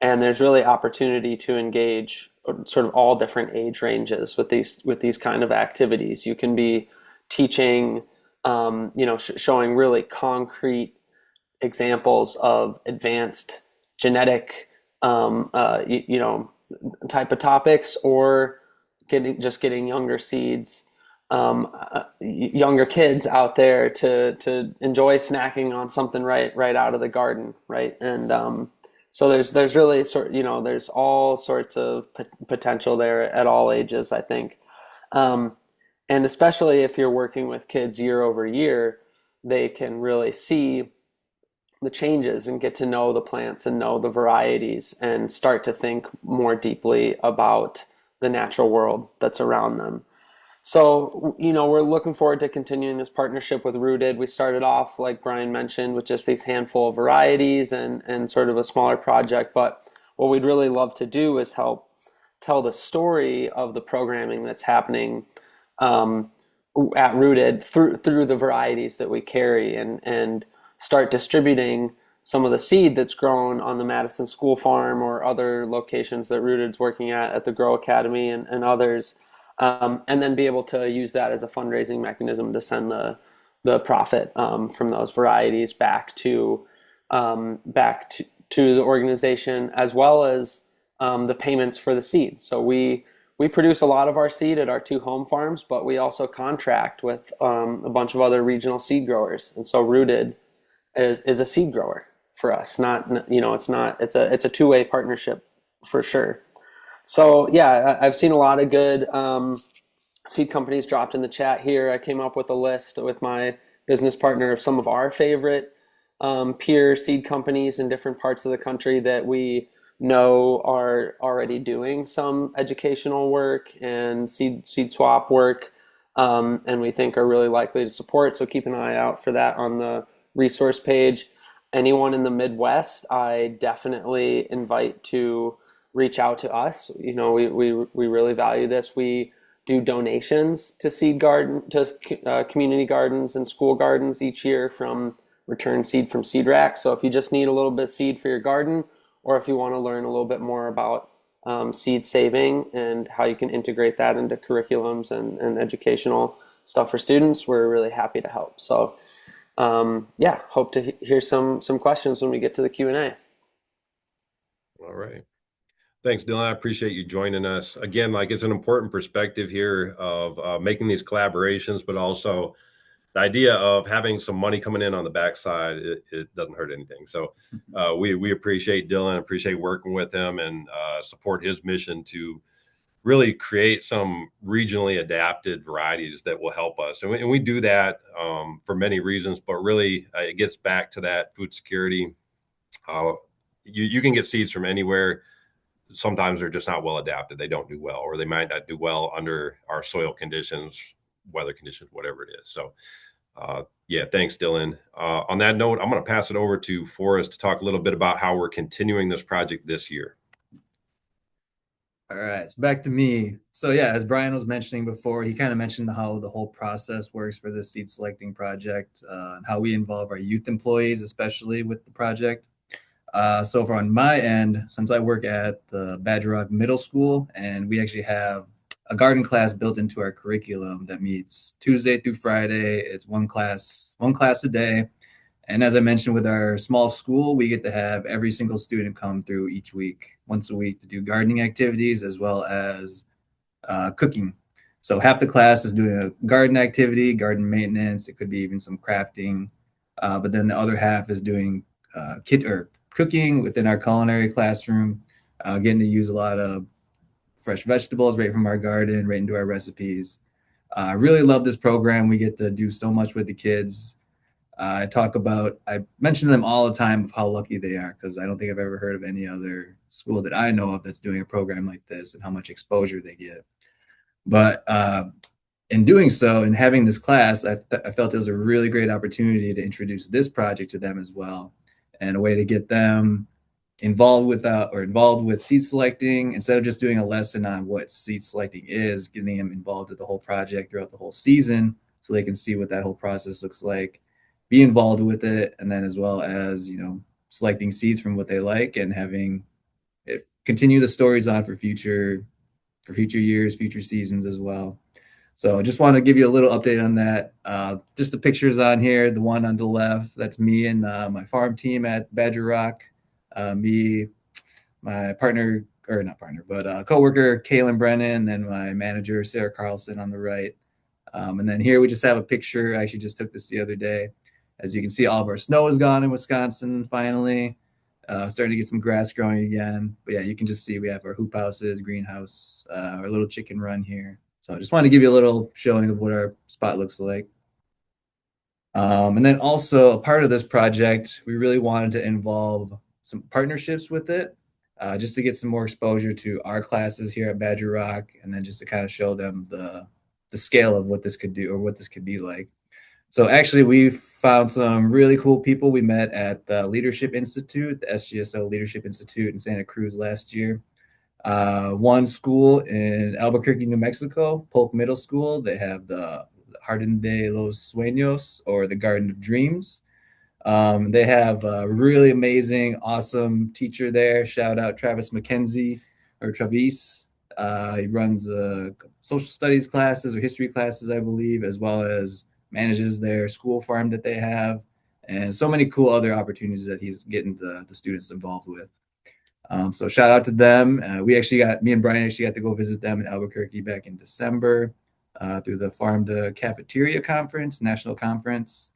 S7: And there's really opportunity to engage sort of all different age ranges with these kind of activities. You can be teaching, showing really concrete examples of advanced genetic, type of topics, or getting younger seeds, younger kids out there to enjoy snacking on something right out of the garden, right? And so there's really there's all sorts of potential there at all ages, I think. Um, and especially if you're working with kids year over year, they can really see the changes and get to know the plants and know the varieties and start to think more deeply about the natural world that's around them. So, we're looking forward to continuing this partnership with Rooted. We started off, like Brian mentioned, with just these handful of varieties and sort of a smaller project. But what we'd really love to do is help tell the story of the programming that's happening um, at Rooted through the varieties that we carry and start distributing some of the seed that's grown on the Madison school farm or other locations that Rooted's working at the Grow Academy and others, and then be able to use that as a fundraising mechanism to send the profit from those varieties back to the organization, as well as the payments for the seed. So we produce a lot of our seed at our two home farms, but we also contract with a bunch of other regional seed growers. And so Rooted is a seed grower for us. It's a two-way partnership for sure. So yeah, I've seen a lot of good seed companies dropped in the chat here. I came up with a list with my business partner of some of our favorite peer seed companies in different parts of the country that we know are already doing some educational work and seed swap work, and we think are really likely to support. So keep an eye out for that on the resource page. Anyone in the Midwest, I definitely invite to reach out to us. We really value this. We do donations to community gardens and school gardens each year from return seed from seed racks. So if you just need a little bit of seed for your garden, or if you want to learn a little bit more about seed saving and how you can integrate that into curriculums and educational stuff for students, we're really happy to help. So yeah, hope to hear some questions when we get to the Q&A.
S2: All right. Thanks, Dylan. I appreciate you joining us. Again, it's an important perspective here of making these collaborations, but also the idea of having some money coming in on the backside, it doesn't hurt anything. So we appreciate Dylan, appreciate working with him, and support his mission to really create some regionally adapted varieties that will help us. And we do that for many reasons, but really it gets back to that food security. You can get seeds from anywhere. Sometimes they're just not well adapted. They don't do well, or they might not do well under our soil conditions, weather conditions, whatever it is. So yeah, thanks, Dylan. On that note, I'm going to pass it over to Forrest to talk a little bit about how we're continuing this project this year.
S3: All right, so back to me. So yeah, as Brian was mentioning before, he kind of mentioned how the whole process works for this seed selecting project and how we involve our youth employees, especially with the project. So on my end, since I work at the Badger Rock Middle School, and we actually have a garden class built into our curriculum that meets Tuesday through Friday. It's one class a day. And as I mentioned, with our small school, we get to have every single student come through each week, once a week, to do gardening activities as well as cooking. So half the class is doing a garden activity, garden maintenance. It could be even some crafting, but then the other half is doing kit or cooking within our culinary classroom, getting to use a lot of fresh vegetables right from our garden, right into our recipes. I really love this program. We get to do so much with the kids. I mention to them all the time of how lucky they are because I don't think I've ever heard of any other school that I know of that's doing a program like this and how much exposure they get. But in doing so and having this class, I felt it was a really great opportunity to introduce this project to them as well, and a way to get them involved with seed selecting instead of just doing a lesson on what seed selecting is, getting them involved with the whole project throughout the whole season so they can see what that whole process looks like, be involved with it, and then as well as selecting seeds from what they like and having it continue the stories on for future years, future seasons as well. So I just want to give you a little update on that. Just the pictures on here, the one on the left, that's me and my farm team at Badger Rock. Me, my partner, or not partner, but coworker, Kaylin Brennan, and then my manager, Sarah Carlson on the right. And then here we just have a picture. I actually just took this the other day. As you can see, all of our snow is gone in Wisconsin finally. Starting to get some grass growing again. But yeah, you can just see we have our hoop houses, greenhouse, our little chicken run here. So I just wanted to give you a little showing of what our spot looks like. And then also a part of this project, we really wanted to involve some partnerships with it, just to get some more exposure to our classes here at Badger Rock, and then just to kind of show them the scale of what this could do or what this could be like. So actually, we found some really cool people we met at the Leadership Institute, the SGSO Leadership Institute in Santa Cruz last year. One school in Albuquerque, New Mexico, Polk Middle School. They have the Jardín de los Sueños, or the Garden of Dreams. They have a really amazing, awesome teacher there. Shout out Travis McKenzie or Travis. He runs social studies classes or history classes, I believe, as well as manages their school farm that they have, and so many cool other opportunities that he's getting the students involved with. So shout out to them. Me and Brian actually got to go visit them in Albuquerque back in December through the Farm to Cafeteria Conference, National Conference.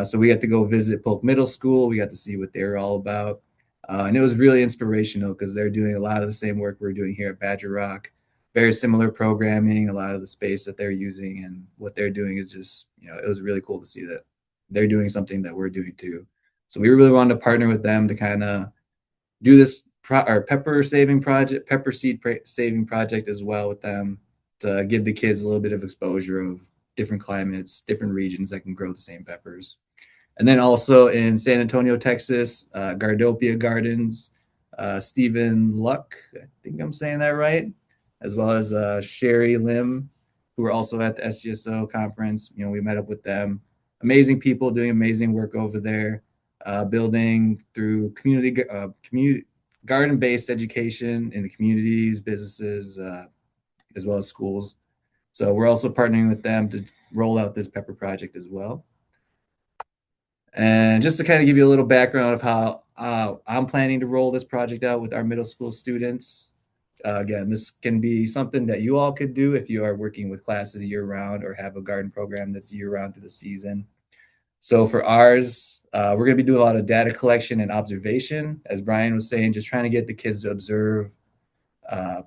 S3: So we got to go visit Polk Middle School. We got to see what they're all about. And it was really inspirational because they're doing a lot of the same work we're doing here at Badger Rock. Very similar programming, a lot of the space that they're using and what they're doing is just, it was really cool to see that they're doing something that we're doing too. So we really wanted to partner with them to kind of do this pepper seed saving project as well with them to give the kids a little bit of exposure of different climates, different regions that can grow the same peppers. And then also in San Antonio, Texas, Gardopia Gardens, Stephen Luck, I think I'm saying that right, as well as Sherry Lim, who were also at the SGSO conference. We met up with them. Amazing people doing amazing work over there, building through community garden-based education in the communities, businesses, as well as schools. So we're also partnering with them to roll out this pepper project as well. And just to kind of give you a little background of how I'm planning to roll this project out with our middle school students. Again, this can be something that you all could do if you are working with classes year round or have a garden program that's year round through the season. So for ours, we're going to be doing a lot of data collection and observation, as Brian was saying, just trying to get the kids to observe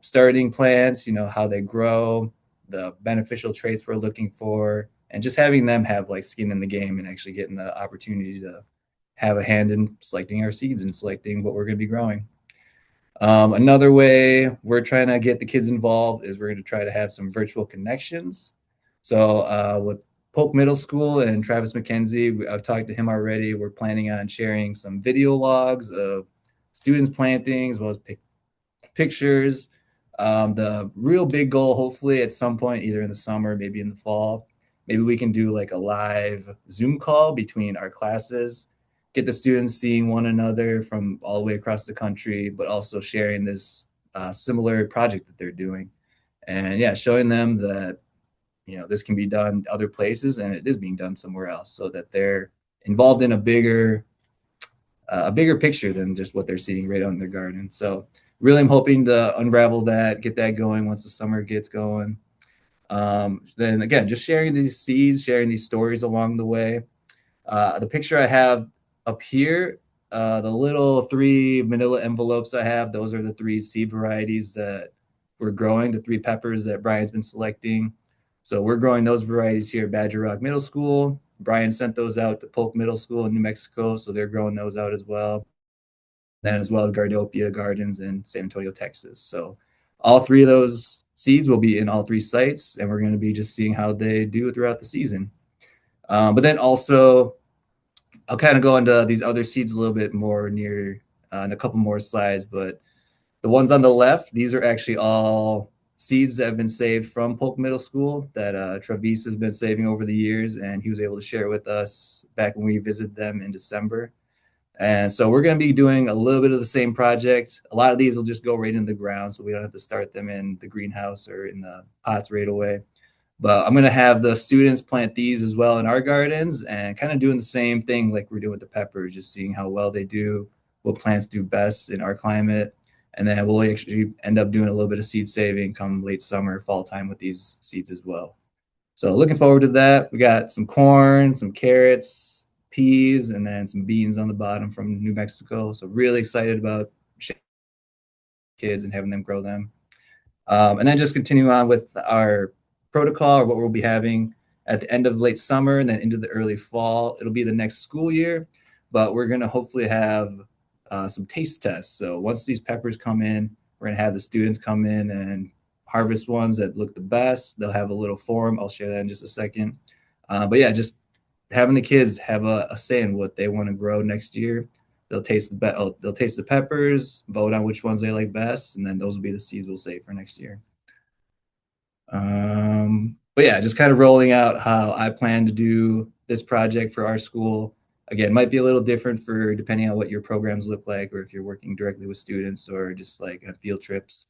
S3: starting plants, how they grow, the beneficial traits we're looking for, and just having them have like skin in the game and actually getting the opportunity to have a hand in selecting our seeds and selecting what we're going to be growing. Another way we're trying to get the kids involved is we're going to try to have some virtual connections. So with Polk Middle School and Travis McKenzie, I've talked to him already. We're planning on sharing some video logs of students planting as well as pictures. The real big goal, hopefully at some point, either in the summer, maybe in the fall, maybe we can do like a live Zoom call between our classes, get the students seeing one another from all the way across the country, but also sharing this similar project that they're doing. And yeah, showing them that, this can be done other places and it is being done somewhere else so that they're involved in a bigger picture than just what they're seeing right out in their garden. So really, I'm hoping to unravel that, get that going once the summer gets going. Then again, just sharing these seeds, sharing these stories along the way. The picture I have up here, the little 3 manila envelopes I have, those are the 3 seed varieties that we're growing, the 3 peppers that Brian's been selecting. So we're growing those varieties here at Badger Rock Middle School. Brian sent those out to Polk Middle School in New Mexico, so they're growing those out as well. Then as well as Gardopia Gardens in San Antonio, Texas. So all 3 of those seeds will be in all 3 sites, and we're going to be just seeing how they do throughout the season. But then also, I'll kind of go into these other seeds a little bit more near in a couple more slides. But the ones on the left, these are actually all seeds that have been saved from Polk Middle School that Travis has been saving over the years, and he was able to share with us back when we visited them in December. And so we're going to be doing a little bit of the same project. A lot of these will just go right in the ground, so we don't have to start them in the greenhouse or in the pots right away. But I'm going to have the students plant these as well in our gardens and kind of doing the same thing like we're doing with the peppers, just seeing how well they do, what plants do best in our climate. And then we'll actually end up doing a little bit of seed saving come late summer, fall time with these seeds as well. So looking forward to that. We got some corn, some carrots, peas, and then some beans on the bottom from New Mexico. So really excited about kids and having them grow them. And then just continue on with our protocol or what we'll be having at the end of late summer and then into the early fall. It'll be the next school year, but we're going to hopefully have some taste tests. So once these peppers come in, we're going to have the students come in and harvest ones that look the best. They'll have a little form. I'll share that in just a second. But yeah, just having the kids have a say in what they want to grow next year. They'll taste the peppers, vote on which ones they like best, and then those will be the seeds we'll save for next year. But yeah, just kind of rolling out how I plan to do this project for our school. Again, might be a little different for depending on what your programs look like, or if you're working directly with students or just like on field trips.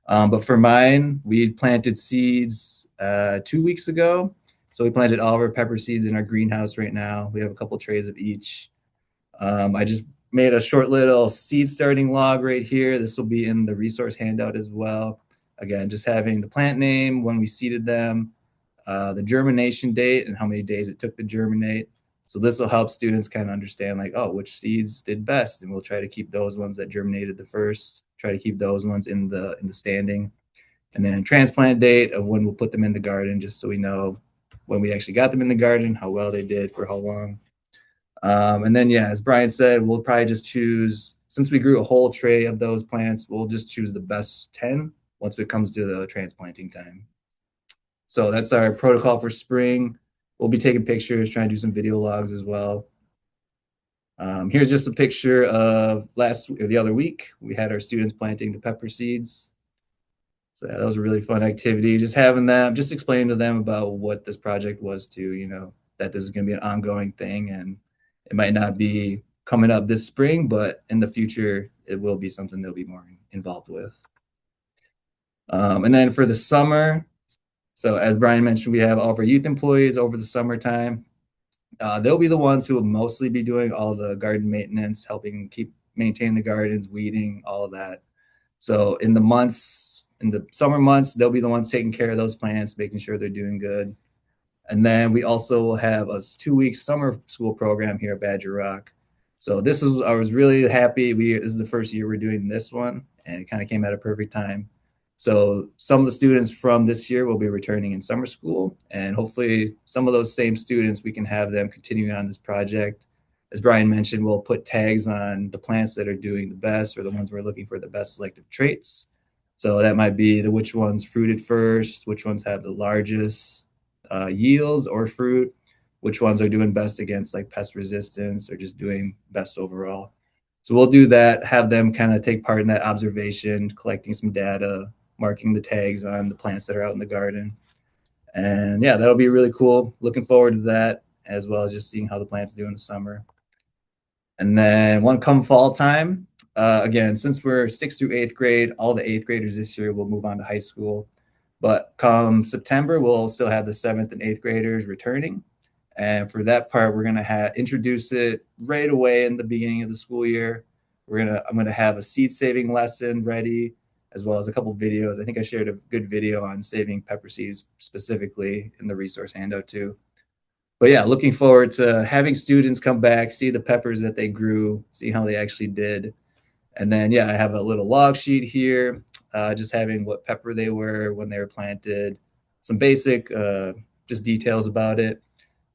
S3: But for mine, we planted seeds 2 weeks ago. So we planted all of our pepper seeds in our greenhouse right now. We have a couple trays of each. I just made a short little seed starting log right here. This will be in the resource handout as well. Again, just having the plant name, when we seeded them, the germination date, and how many days it took to germinate. So this will help students kind of understand like, oh, which seeds did best, and we'll try to keep those ones that germinated the first. Try to keep those ones in the standing, and then transplant date of when we'll put them in the garden, just so we know when we actually got them in the garden, how well they did for how long. And then, yeah, as Brian said, we'll probably just choose, since we grew a whole tray of those plants, we'll just choose the best 10 once it comes to the transplanting time. So that's our protocol for spring. We'll be taking pictures, trying to do some video logs as well. Here's just a picture of the other week. We had our students planting the pepper seeds. So yeah, that was a really fun activity. Just having them, just explaining to them about what this project was too, that this is going to be an ongoing thing, and it might not be coming up this spring, but in the future, it will be something they'll be more involved with. And then for the summer, so as Brian mentioned, we have all of our youth employees over the summertime. They'll be the ones who will mostly be doing all the garden maintenance, helping maintain the gardens, weeding, all of that. So in the summer months, they'll be the ones taking care of those plants, making sure they're doing good. And then we also will have a 2-week summer school program here at Badger Rock. So I was really happy. This is the first year we're doing this one, and it kind of came at a perfect time. So some of the students from this year will be returning in summer school, and hopefully some of those same students, we can have them continuing on this project. As Brian mentioned, we'll put tags on the plants that are doing the best, or the ones we're looking for the best selective traits. So that might be which ones fruited first, which ones have the largest yields or fruit, which ones are doing best against like pest resistance or just doing best overall. So we'll do that, have them kind of take part in that observation, collecting some data, marking the tags on the plants that are out in the garden. And yeah, that'll be really cool. Looking forward to that, as well as just seeing how the plants do in the summer. And then come fall time, again, since we're 6th through 8th grade, all the 8th graders this year will move on to high school. But come September, we'll still have the 7th and 8th graders returning. And for that part, we're going to introduce it right away in the beginning of the school year. I'm going to have a seed saving lesson ready, as well as a couple videos. I think I shared a good video on saving pepper seeds specifically in the resource handout too. But yeah, looking forward to having students come back, see the peppers that they grew, see how they actually did. And then, yeah, I have a little log sheet here, just having what pepper they were when they were planted, some basic just details about it.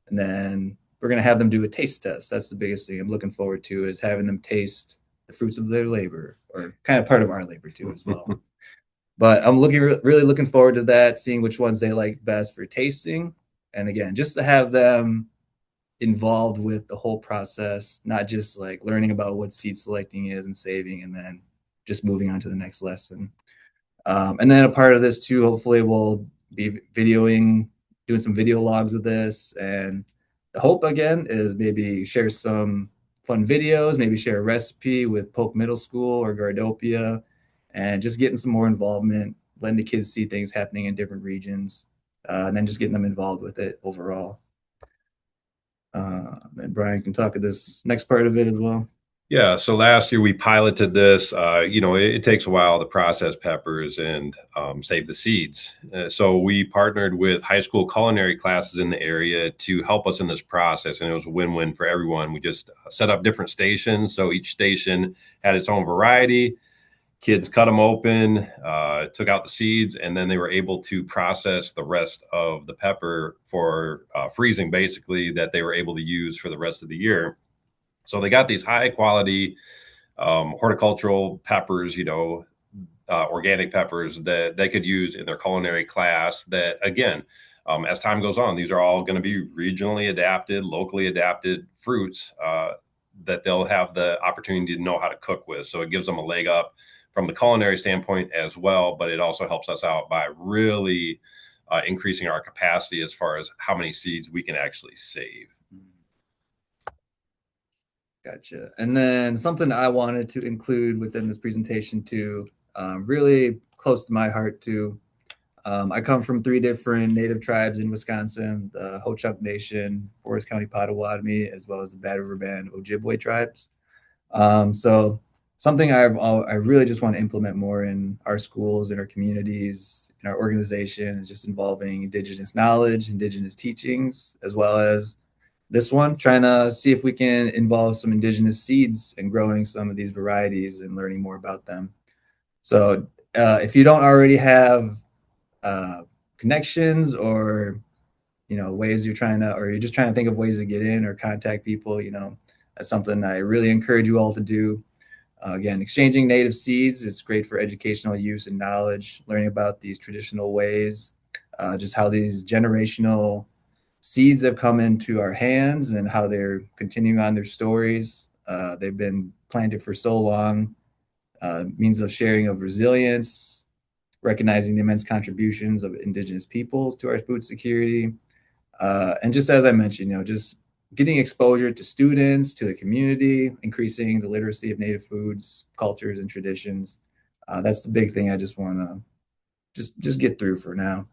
S3: And then we're going to have them do a taste test. That's the biggest thing I'm looking forward to, is having them taste the fruits of their labor, or kind of part of our labor too as well. But I'm really looking forward to that, seeing which ones they like best for tasting. And again, just to have them involved with the whole process, not just like learning about what seed selecting is and saving and then just moving on to the next lesson. And then a part of this too, hopefully we'll be doing some video logs of this. And the hope again is maybe share some fun videos, maybe share a recipe with Polk Middle School or Gardopia, and just getting some more involvement, letting the kids see things happening in different regions, and then just getting them involved with it overall. And Brian can talk of this next part of it as well.
S2: Yeah, so last year we piloted this. It takes a while to process peppers and save the seeds. So we partnered with high school culinary classes in the area to help us in this process, and it was a win-win for everyone. We just set up different stations, so each station had its own variety. Kids cut them open, took out the seeds, and then they were able to process the rest of the pepper for freezing, basically, that they were able to use for the rest of the year. So they got these high quality horticultural peppers, organic peppers that they could use in their culinary class. That again, as time goes on, these are all going to be regionally adapted, locally adapted fruits that they'll have the opportunity to know how to cook with. So it gives them a leg up from the culinary standpoint as well, but it also helps us out by really increasing our capacity as far as how many seeds we can actually save.
S3: Gotcha. And then something I wanted to include within this presentation too, really close to my heart too. I come from 3 different native tribes in Wisconsin: the Ho-Chunk Nation, Forrest County Potawatomi, as well as the Bad River Band Ojibwe tribes. So something I really just want to implement more in our schools, in our communities, in our organization, is just involving Indigenous knowledge, Indigenous teachings, as well as this one, trying to see if we can involve some Indigenous seeds in growing some of these varieties and learning more about them. So if you don't already have connections or ways you're just trying to think of ways to get in or contact people, that's something I really encourage you all to do. Again, exchanging native seeds is great for educational use and knowledge, learning about these traditional ways, just how these generational seeds have come into our hands and how they're continuing on their stories. They've been planted for so long, means of sharing of resilience, recognizing the immense contributions of Indigenous peoples to our food security. And just as I mentioned, just getting exposure to students, to the community, increasing the literacy of Native foods, cultures, and traditions. That's the big thing I just want to just get through for now.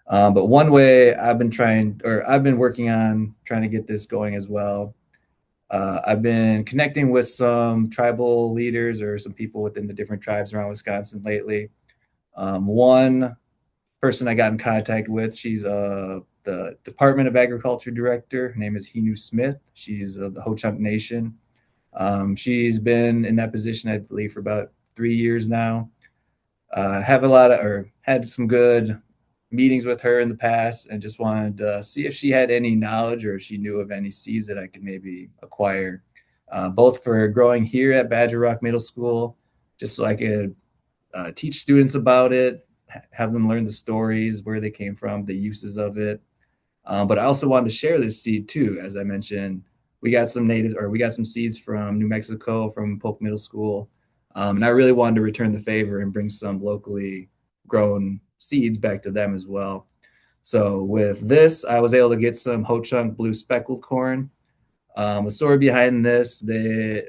S3: But one way I've been working on trying to get this going as well. I've been connecting with some tribal leaders or some people within the different tribes around Wisconsin lately. One person I got in contact with, she's the Department of Agriculture director. Her name is Hinu Smith. She's of the Ho-Chunk Nation. She's been in that position, I believe, for about 3 years now. Had some good meetings with her in the past, and just wanted to see if she had any knowledge or if she knew of any seeds that I could maybe acquire, both for growing here at Badger Rock Middle School, just so I could teach students about it, have them learn the stories, where they came from, the uses of it. But I also wanted to share this seed too. As I mentioned, we got some seeds from New Mexico, from Polk Middle School. And I really wanted to return the favor and bring some locally grown seeds back to them as well. So with this, I was able to get some Ho-Chunk blue speckled corn. The story behind this, the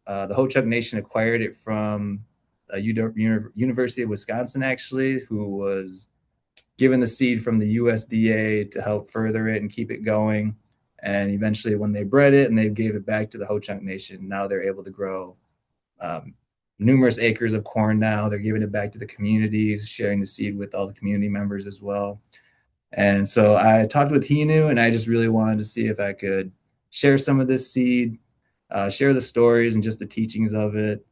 S3: Ho-Chunk Nation acquired it from University of Wisconsin, actually, who was given the seed from the USDA to help further it and keep it going. And eventually when they bred it and they gave it back to the Ho-Chunk Nation, now they're able to grow numerous acres of corn now. They're giving it back to the communities, sharing the seed with all the community members as well. And so I talked with Hinu, and I just really wanted to see if I could share some of this seed, share the stories and just the teachings of it.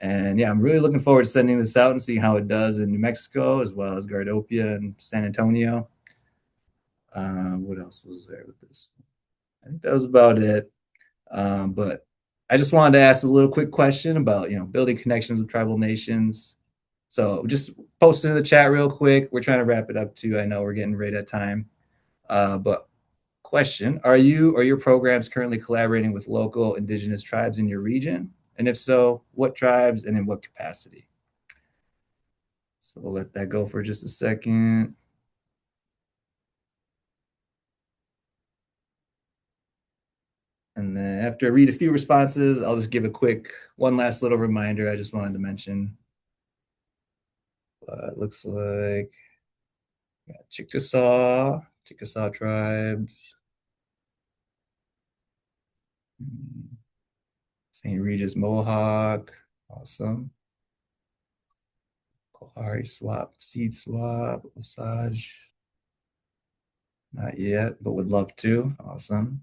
S3: And yeah, I'm really looking forward to sending this out and seeing how it does in New Mexico, as well as Gardopia and San Antonio. What else was there with this? I think that was about it. But I just wanted to ask a little quick question about, building connections with tribal nations. So just post it in the chat real quick. We're trying to wrap it up too. I know we're getting right at time. But question, are you or your programs currently collaborating with local indigenous tribes in your region? And if so, what tribes and in what capacity? So we'll let that go for just a second. And then after I read a few responses, I'll just give a quick one last little reminder I just wanted to mention. It looks like Chickasaw tribes, St. Regis Mohawk, awesome. Kohari swap, seed swap, Osage. Not yet, but would love to. Awesome.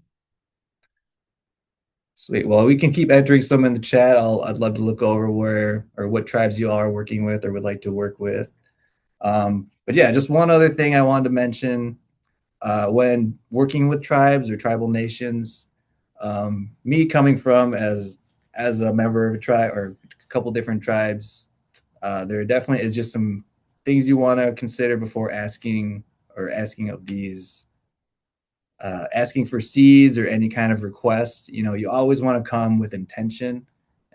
S3: Sweet. Well, we can keep entering some in the chat. I'd love to look over where or what tribes you all are working with or would like to work with. But yeah, just one other thing I wanted to mention when working with tribes or tribal nations, me coming from as a member of a tribe or a couple different tribes, there definitely is just some things you want to consider before asking of these asking for seeds or any kind of request. You always want to come with intention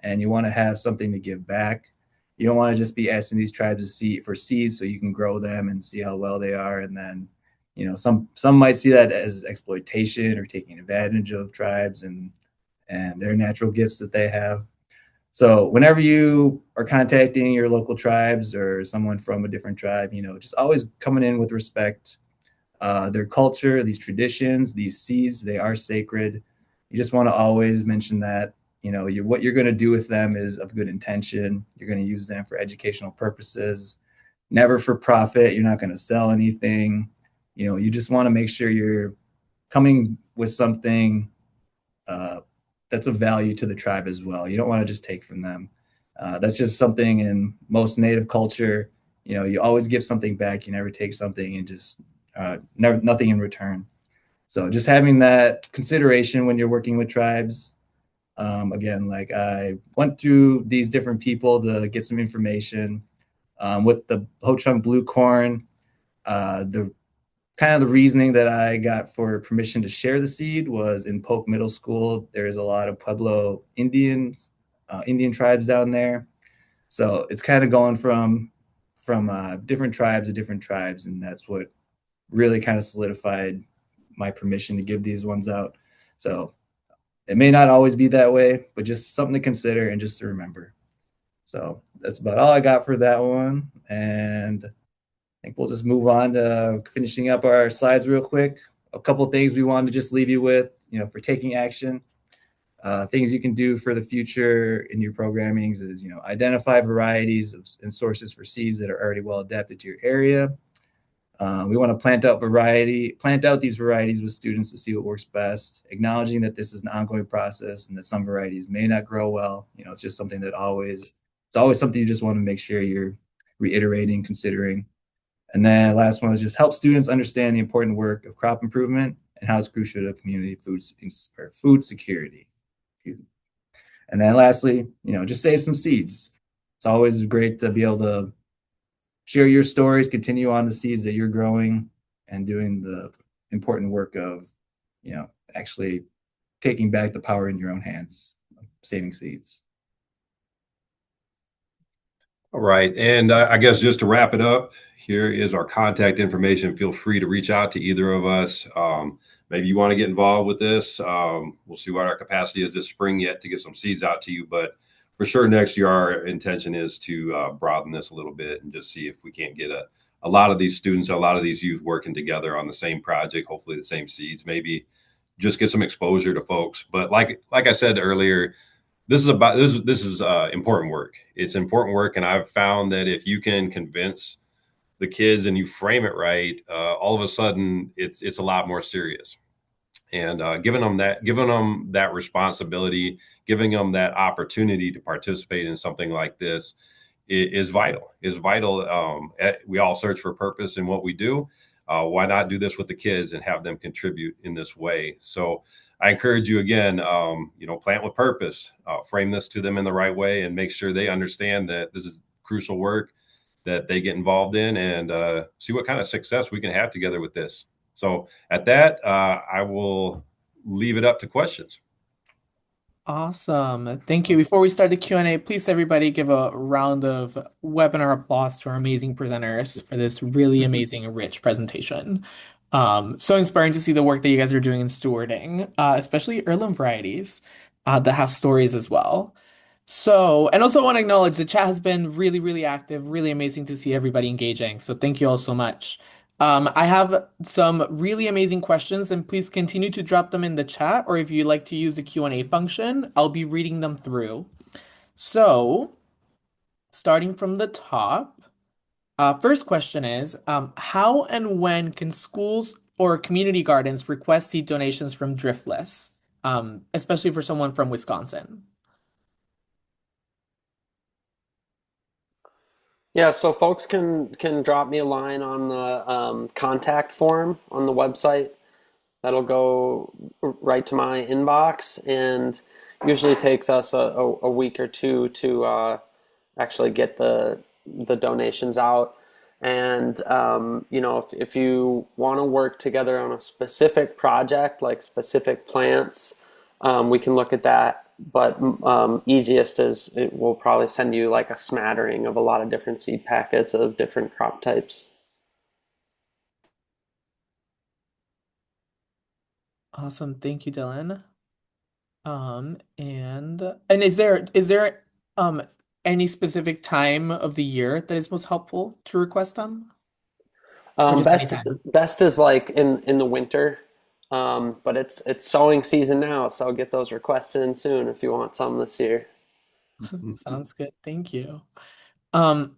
S3: and you want to have something to give back. You don't want to just be asking these tribes for seeds so you can grow them and see how well they are. And then, some might see that as exploitation or taking advantage of tribes and their natural gifts that they have. So whenever you are contacting your local tribes or someone from a different tribe, just always coming in with respect. Their culture, these traditions, these seeds, they are sacred. You just want to always mention that, what you're going to do with them is of good intention. You're going to use them for educational purposes, never for profit. You're not going to sell anything. You just want to make sure you're coming with something that's of value to the tribe as well. You don't want to just take from them. That's just something in most Native culture. You always give something back. You never take something and just nothing in return. So just having that consideration when you're working with tribes. Again, like I went through these different people to get some information with the Ho-Chunk blue corn. The kind of the reasoning that I got for permission to share the seed was in Polk Middle School. There's a lot of Pueblo Indian tribes down there. So it's kind of going from different tribes to different tribes. And that's what really kind of solidified my permission to give these ones out. So it may not always be that way, but just something to consider and just to remember. So that's about all I got for that one. And I think we'll just move on to finishing up our slides real quick. A couple of things we wanted to just leave you with, for taking action. Things you can do for the future in your programming is, identify varieties and sources for seeds that are already well adapted to your area. We want to plant out these varieties with students to see what works best, acknowledging that this is an ongoing process and that some varieties may not grow well. It's just something that it's always something you just want to make sure you're reiterating, considering. And then last one is just help students understand the important work of crop improvement and how it's crucial to community food security. And then lastly, just save some seeds. It's always great to be able to share your stories, continue on the seeds that you're growing and doing the important work of, actually taking back the power in your own hands, saving seeds.
S2: All right. And I guess just to wrap it up, here is our contact information. Feel free to reach out to either of us. Maybe you want to get involved with this. We'll see what our capacity is this spring yet to get some seeds out to you. But for sure, next year, our intention is to broaden this a little bit and just see if we can't get a lot of these students, a lot of these youth working together on the same project, hopefully the same seeds, maybe just get some exposure to folks. But like I said earlier, this is important work. It's important work, and I've found that if you can convince the kids and you frame it right, all of a sudden it's a lot more serious. And giving them that responsibility, giving them that opportunity to participate in something like this is vital. Is vital. We all search for purpose in what we do. Why not do this with the kids and have them contribute in this way? So I encourage you again, plant with purpose, frame this to them in the right way, and make sure they understand that this is crucial work that they get involved in, and see what kind of success we can have together with this. So at that, I will leave it up to questions.
S1: Awesome. Thank you. Before we start the Q&A, please everybody give a round of webinar applause to our amazing presenters for this really amazing, rich presentation. So inspiring to see the work that you guys are doing in stewarding, especially heirloom varieties that have stories as well. So, and also want to acknowledge the chat has been really, really active, really amazing to see everybody engaging. So thank you all so much. I have some really amazing questions, and please continue to drop them in the chat, or if you like to use the Q&A function, I'll be reading them through. So, starting from the top, first question is, how and when can schools or community gardens request seed donations from Driftless, especially for someone from Wisconsin?
S7: Yeah, so folks can drop me a line on the contact form on the website. That'll go right to my inbox, and usually takes us a week or two to actually get the donations out. And if you want to work together on a specific project, like specific plants, we can look at that. But easiest is we'll probably send you like a smattering of a lot of different seed packets of different crop types.
S1: Awesome. Thank you, Dylan. And is there um any specific time of the year that is most helpful to request them, or just
S7: Best
S1: anytime?
S7: best is like in the winter, but it's sowing season now, so get those requests in soon if you want some this year.
S1: Sounds good. Thank you. Um,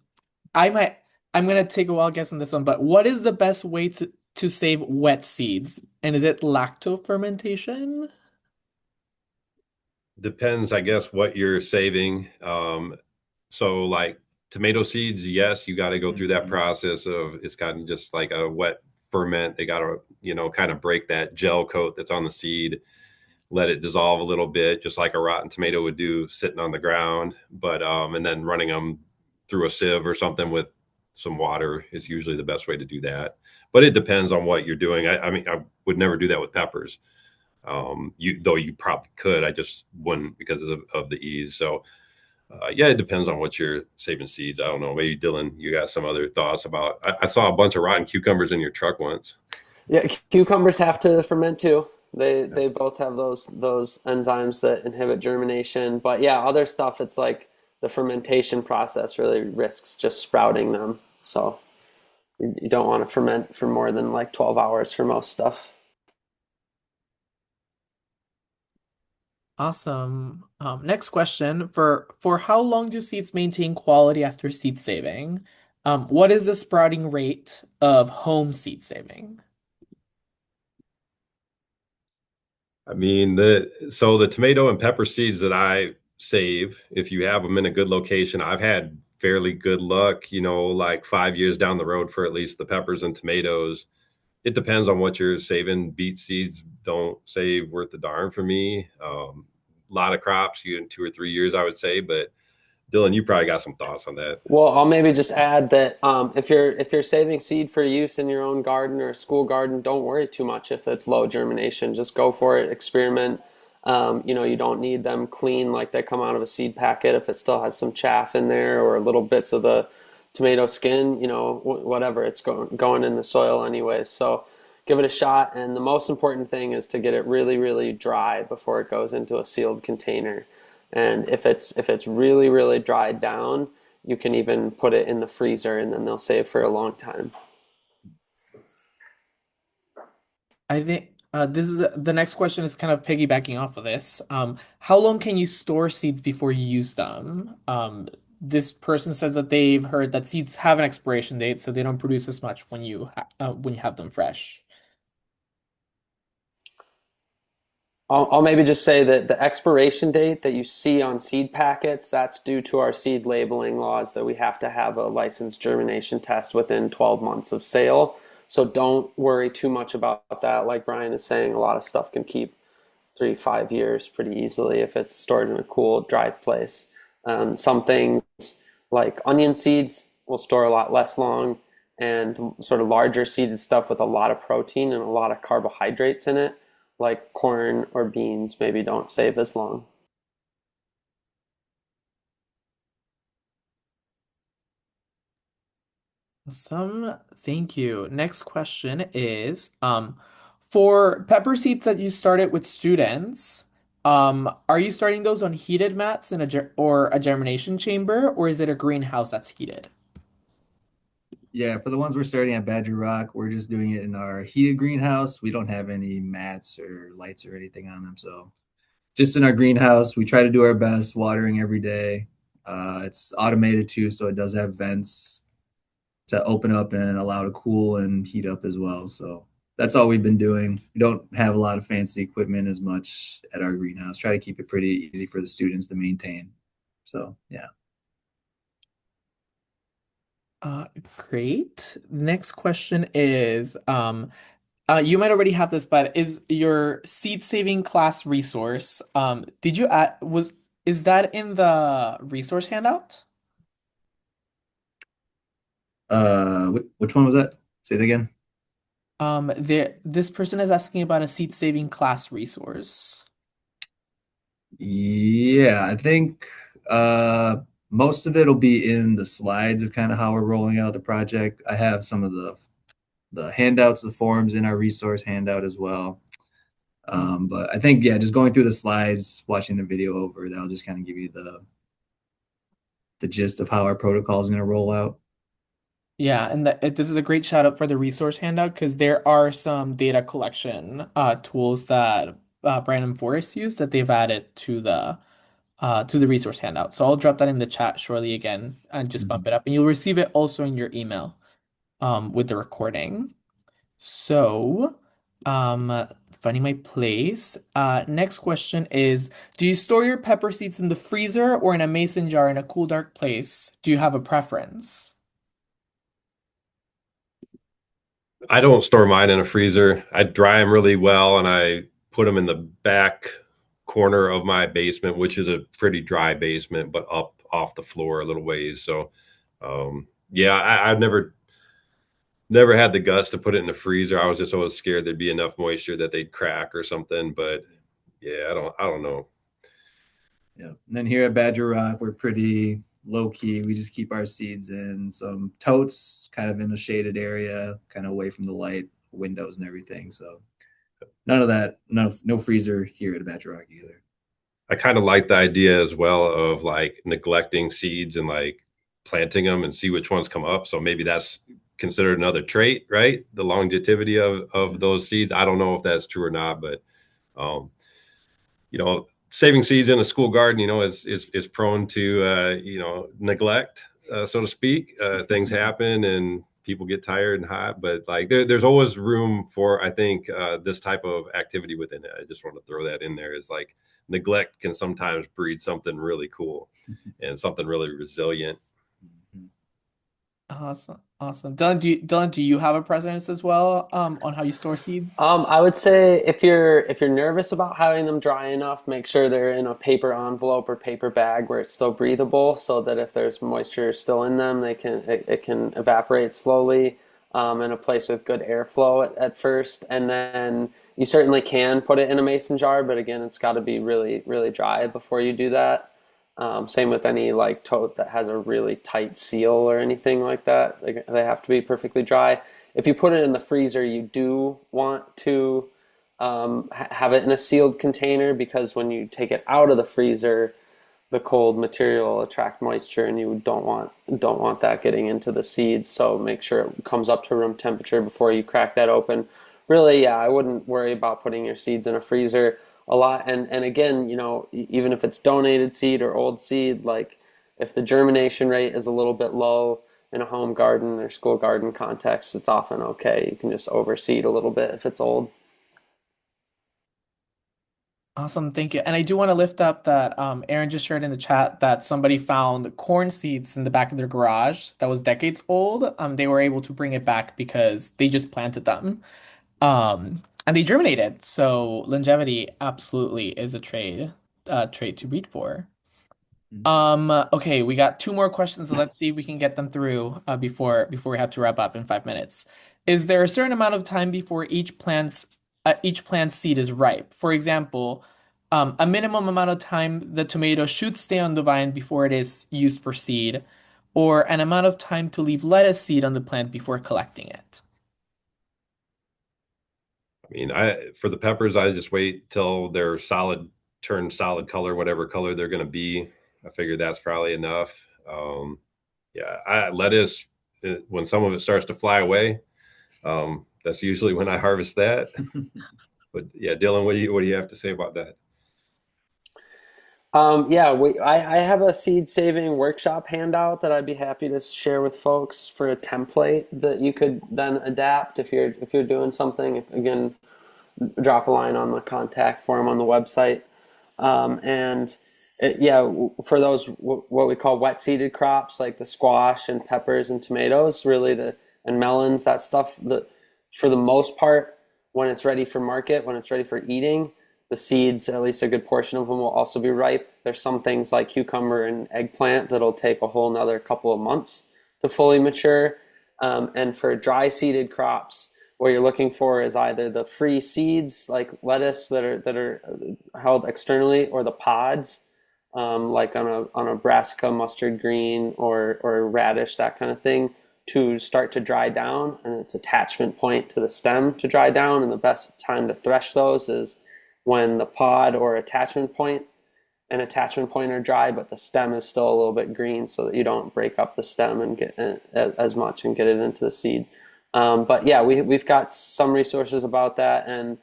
S1: I might I'm gonna take a wild guess on this one, but what is the best way to save wet seeds? And is it lacto fermentation?
S2: Depends, I guess, what you're saving. So like tomato seeds, yes, you got to go through that process of it's kind of just like a wet ferment. They got to, kind of break that gel coat that's on the seed, let it dissolve a little bit, just like a rotten tomato would do sitting on the ground. But and then running them through a sieve or something with some water is usually the best way to do that. But it depends on what you're doing. I mean, I would never do that with peppers. You probably could. I just wouldn't because of the ease. So yeah, it depends on what you're saving seeds. I don't know. Maybe Dylan, you got some other thoughts about? I saw a bunch of rotten cucumbers in your truck once.
S7: Yeah, cucumbers have to ferment too. They both have those enzymes that inhibit germination. But yeah, other stuff, it's like the fermentation process really risks just sprouting them. So you don't want to ferment for more than like 12 hours for most stuff.
S1: Awesome. Next question. For how long do seeds maintain quality after seed saving? What is the sprouting rate of home seed saving?
S2: I mean, the tomato and pepper seeds that I save, if you have them in a good location, I've had fairly good luck, like 5 years down the road for at least the peppers and tomatoes. It depends on what you're saving. Beet seeds don't save worth a darn for me. A lot of crops, you in 2 or 3 years, I would say. But Dylan, you probably got some thoughts on that.
S7: Well, I'll maybe just add that if you're saving seed for use in your own garden or a school garden, don't worry too much if it's low germination. Just go for it, experiment. You don't need them clean like they come out of a seed packet. If it still has some chaff in there or little bits of the tomato skin, whatever, it's going in the soil anyways. So give it a shot. And the most important thing is to get it really, really dry before it goes into a sealed container. And if it's really, really dried down, you can even put it in the freezer and then they'll save for a long time.
S1: I think This is the next question is kind of piggybacking off of this. How long can you store seeds before you use them? This person says that they've heard that seeds have an expiration date, so they don't produce as much when you have them fresh.
S7: I'll maybe just say that the expiration date that you see on seed packets, that's due to our seed labeling laws that we have to have a licensed germination test within 12 months of sale. So don't worry too much about that. Like Brian is saying, a lot of stuff can keep 3 to 5 years pretty easily if it's stored in a cool, dry place. Some things like onion seeds will store a lot less long, and sort of larger seeded stuff with a lot of protein and a lot of carbohydrates in it, like corn or beans, maybe don't save as long.
S1: Awesome. Thank you. Next question is, for pepper seeds that you started with students, are you starting those on heated mats in or a germination chamber, or is it a greenhouse that's heated?
S3: Yeah, for the ones we're starting at Badger Rock, we're just doing it in our heated greenhouse. We don't have any mats or lights or anything on them. So just in our greenhouse, we try to do our best, watering every day. It's automated too, so it does have vents to open up and allow to cool and heat up as well. So that's all we've been doing. We don't have a lot of fancy equipment as much at our greenhouse. Try to keep it pretty easy for the students to maintain. So yeah.
S1: Uh, Great. Next question is, you might already have this, but is your seed saving class resource, did you add, is that in the resource handout?
S3: Which one was that? Say it again.
S1: This person is asking about a seed saving class resource.
S3: Yeah, I think most of it will be in the slides of kind of how we're rolling out the project. I have some of the handouts, the forms in our resource handout as well. But I think yeah, just going through the slides, watching the video over, that'll just kind of give you the gist of how our protocol is going to roll out.
S1: Yeah, and this is a great shout out for the resource handout because there are some data collection tools that Brian and Forrest use that they've added to the resource handout. So I'll drop that in the chat shortly again and just bump
S3: Mhm.
S1: it up, and you'll receive it also in your email with the recording. So, finding my place. Next question is, do you store your pepper seeds in the freezer or in a mason jar in a cool, dark place? Do you have a preference?
S2: I don't store mine in a freezer. I dry them really well and I put them in the back corner of my basement, which is a pretty dry basement, but up off the floor a little ways. So, yeah, I've never had the guts to put it in the freezer. I was just always scared there'd be enough moisture that they'd crack or something. But yeah, I don't know.
S3: Yeah. And then here at Badger Rock, we're pretty low key. We just keep our seeds in some totes, kind of in a shaded area, kind of away from the light, windows and everything. So none of that, no freezer here at Badger Rock either.
S2: I kind of like the idea as well of like neglecting seeds and like planting them and see which ones come up. So maybe that's considered another trait, right? The longevity of those seeds. I don't know if that's true or not, but um, saving seeds in a school garden, is prone to neglect, so to speak. Things happen and people get tired and hot, but like there's always room for, I think, this type of activity within it. I just want to throw that in there. Is like neglect can sometimes breed something really cool and something really resilient.
S1: Awesome, awesome. Dylan, do you have a preference as well, on how you store seeds?
S7: I would say if you're nervous about having them dry enough, make sure they're in a paper envelope or paper bag where it's still breathable, so that if there's moisture still in them, it can evaporate slowly, in a place with good airflow at first, and then you certainly can put it in a mason jar, but again, it's got to be really really dry before you do that. Same with any like tote that has a really tight seal or anything like that. They have to be perfectly dry. If you put it in the freezer, you do want to have it in a sealed container, because when you take it out of the freezer, the cold material will attract moisture, and you don't want that getting into the seeds. So make sure it comes up to room temperature before you crack that open. really, yeah, I wouldn't worry about putting your seeds in a freezer a lot. And again, even if it's donated seed or old seed, like if the germination rate is a little bit low in a home garden or school garden context, it's often okay. You can just overseed a little bit if it's old.
S1: Awesome, thank you. And I do want to lift up that Aaron just shared in the chat that somebody found corn seeds in the back of their garage that was decades old. They were able to bring it back because they just planted them. And they germinated. So longevity absolutely is a trait to breed for. Okay, we got two more questions, so let's see if we can get them through before we have to wrap up in 5 minutes. Is there a certain amount of time before each plant seed is ripe? For example, a minimum amount of time the tomato should stay on the vine before it is used for seed, or an amount of time to leave lettuce seed on the plant before collecting it.
S2: I mean, I for the peppers, I just wait till they're turn solid color, whatever color they're going to be. I figure that's probably enough. Yeah, lettuce, when some of it starts to fly away, that's usually when I harvest that. But yeah, Dylan, what do you have to say about that?
S7: Yeah, I have a seed saving workshop handout that I'd be happy to share with folks for a template that you could then adapt if you're doing something. Again, drop a line on the contact form on the website. And yeah, for those what we call wet seeded crops like the squash and peppers and tomatoes, really and melons, that stuff. For the most part, when it's ready for market, when it's ready for eating, the seeds, at least a good portion of them, will also be ripe. There's some things like cucumber and eggplant that'll take a whole another couple of months to fully mature. And for dry seeded crops, what you're looking for is either the free seeds like lettuce that are held externally, or the pods, like on a brassica mustard green or radish, that kind of thing, to start to dry down, and its attachment point to the stem to dry down. And the best time to thresh those is when the pod or attachment point are dry, but the stem is still a little bit green, so that you don't break up the stem and get as much and get it into the seed. But yeah, we've got some resources about that, and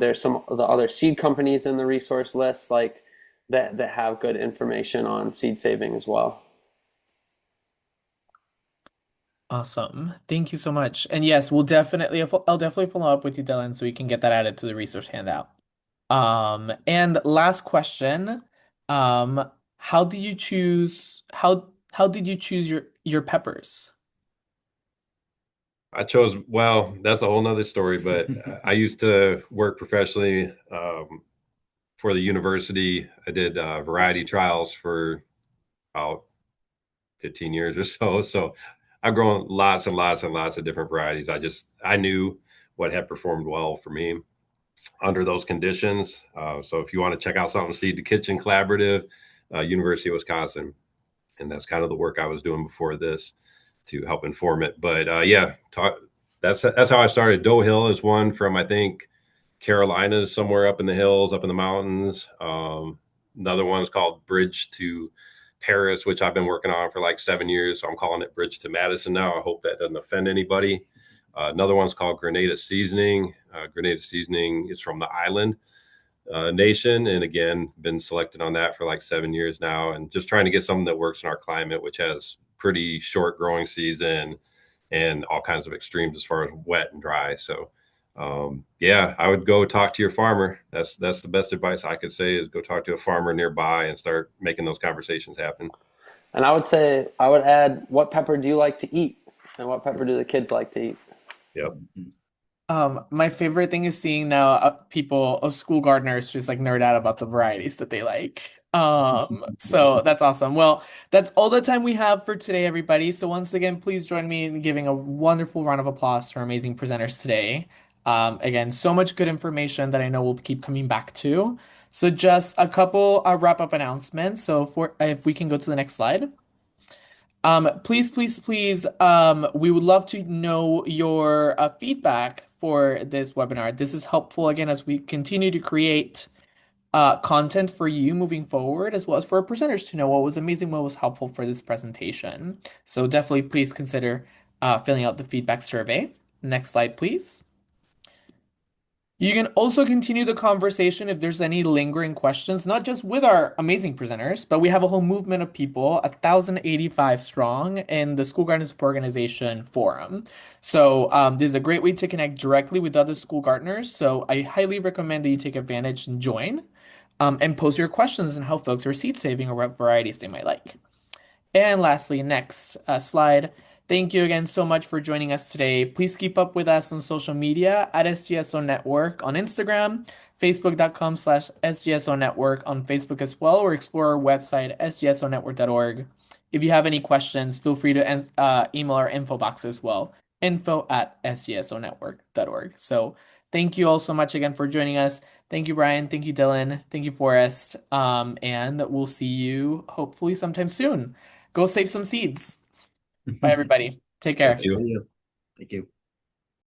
S7: there's some of the other seed companies in the resource list like that have good information on seed saving as well.
S1: Awesome. Thank you so much. And yes, I'll definitely follow up with you, Dylan, so we can get that added to the resource handout. And last question. Um, how did you choose your peppers?
S2: I chose, well, that's a whole nother story, but I used to work professionally for the university. I did variety trials for about 15 years or so. So I've grown lots and lots and lots of different varieties. I knew what had performed well for me under those conditions. So if you want to check out something, Seed to Kitchen Collaborative, University of Wisconsin. And that's kind of the work I was doing before this to help inform it. But yeah, that's how I started. Doe Hill is one from, I think, Carolinas, somewhere up in the hills, up in the mountains. Another one is called Bridge to Paris, which I've been working on for like 7 years. So I'm calling it Bridge to Madison now. I hope that doesn't offend anybody. Another one's called Grenada Seasoning. Grenada Seasoning is from the island nation. And again, been selected on that for like 7 years now, and just trying to get something that works in our climate, which has pretty short growing season and all kinds of extremes as far as wet and dry. So yeah, I would go talk to your farmer. That's the best advice I could say, is go talk to a farmer nearby and start making those conversations happen.
S7: And I would add, what pepper do you like to eat, and what pepper do the kids like to eat?
S2: Yep.
S1: My favorite thing is seeing now school gardeners just like nerd out about the varieties that they like. So that's awesome. Well, that's all the time we have for today, everybody. So once again, please join me in giving a wonderful round of applause to our amazing presenters today. Again, so much good information that I know we'll keep coming back to. So just a couple wrap-up announcements. So if we can go to the next slide. Please, we would love to know your feedback for this webinar. This is helpful again as we continue to create content for you moving forward, as well as for our presenters to know what was amazing, what was helpful for this presentation. So definitely please consider filling out the feedback survey. Next slide, please. You can also continue the conversation if there's any lingering questions, not just with our amazing presenters, but we have a whole movement of people, 1,085 strong, in the School Garden Support Organization forum. So this is a great way to connect directly with other school gardeners. So I highly recommend that you take advantage and join, and post your questions on how folks are seed saving or what varieties they might like. And lastly, next slide. Thank you again so much for joining us today. Please keep up with us on social media at SGSO Network on Instagram, facebook.com/SGSO Network on Facebook as well, or explore our website, sgsonetwork.org. If you have any questions, feel free to email our info box as well, info@sgsonetwork.org. So thank you all so much again for joining us. Thank you, Brian. Thank you, Dylan. Thank you, Forrest. And we'll see you hopefully sometime soon. Go save some seeds. Bye, everybody. Take
S2: Thank
S1: care.
S2: you.
S3: See you. Thank you.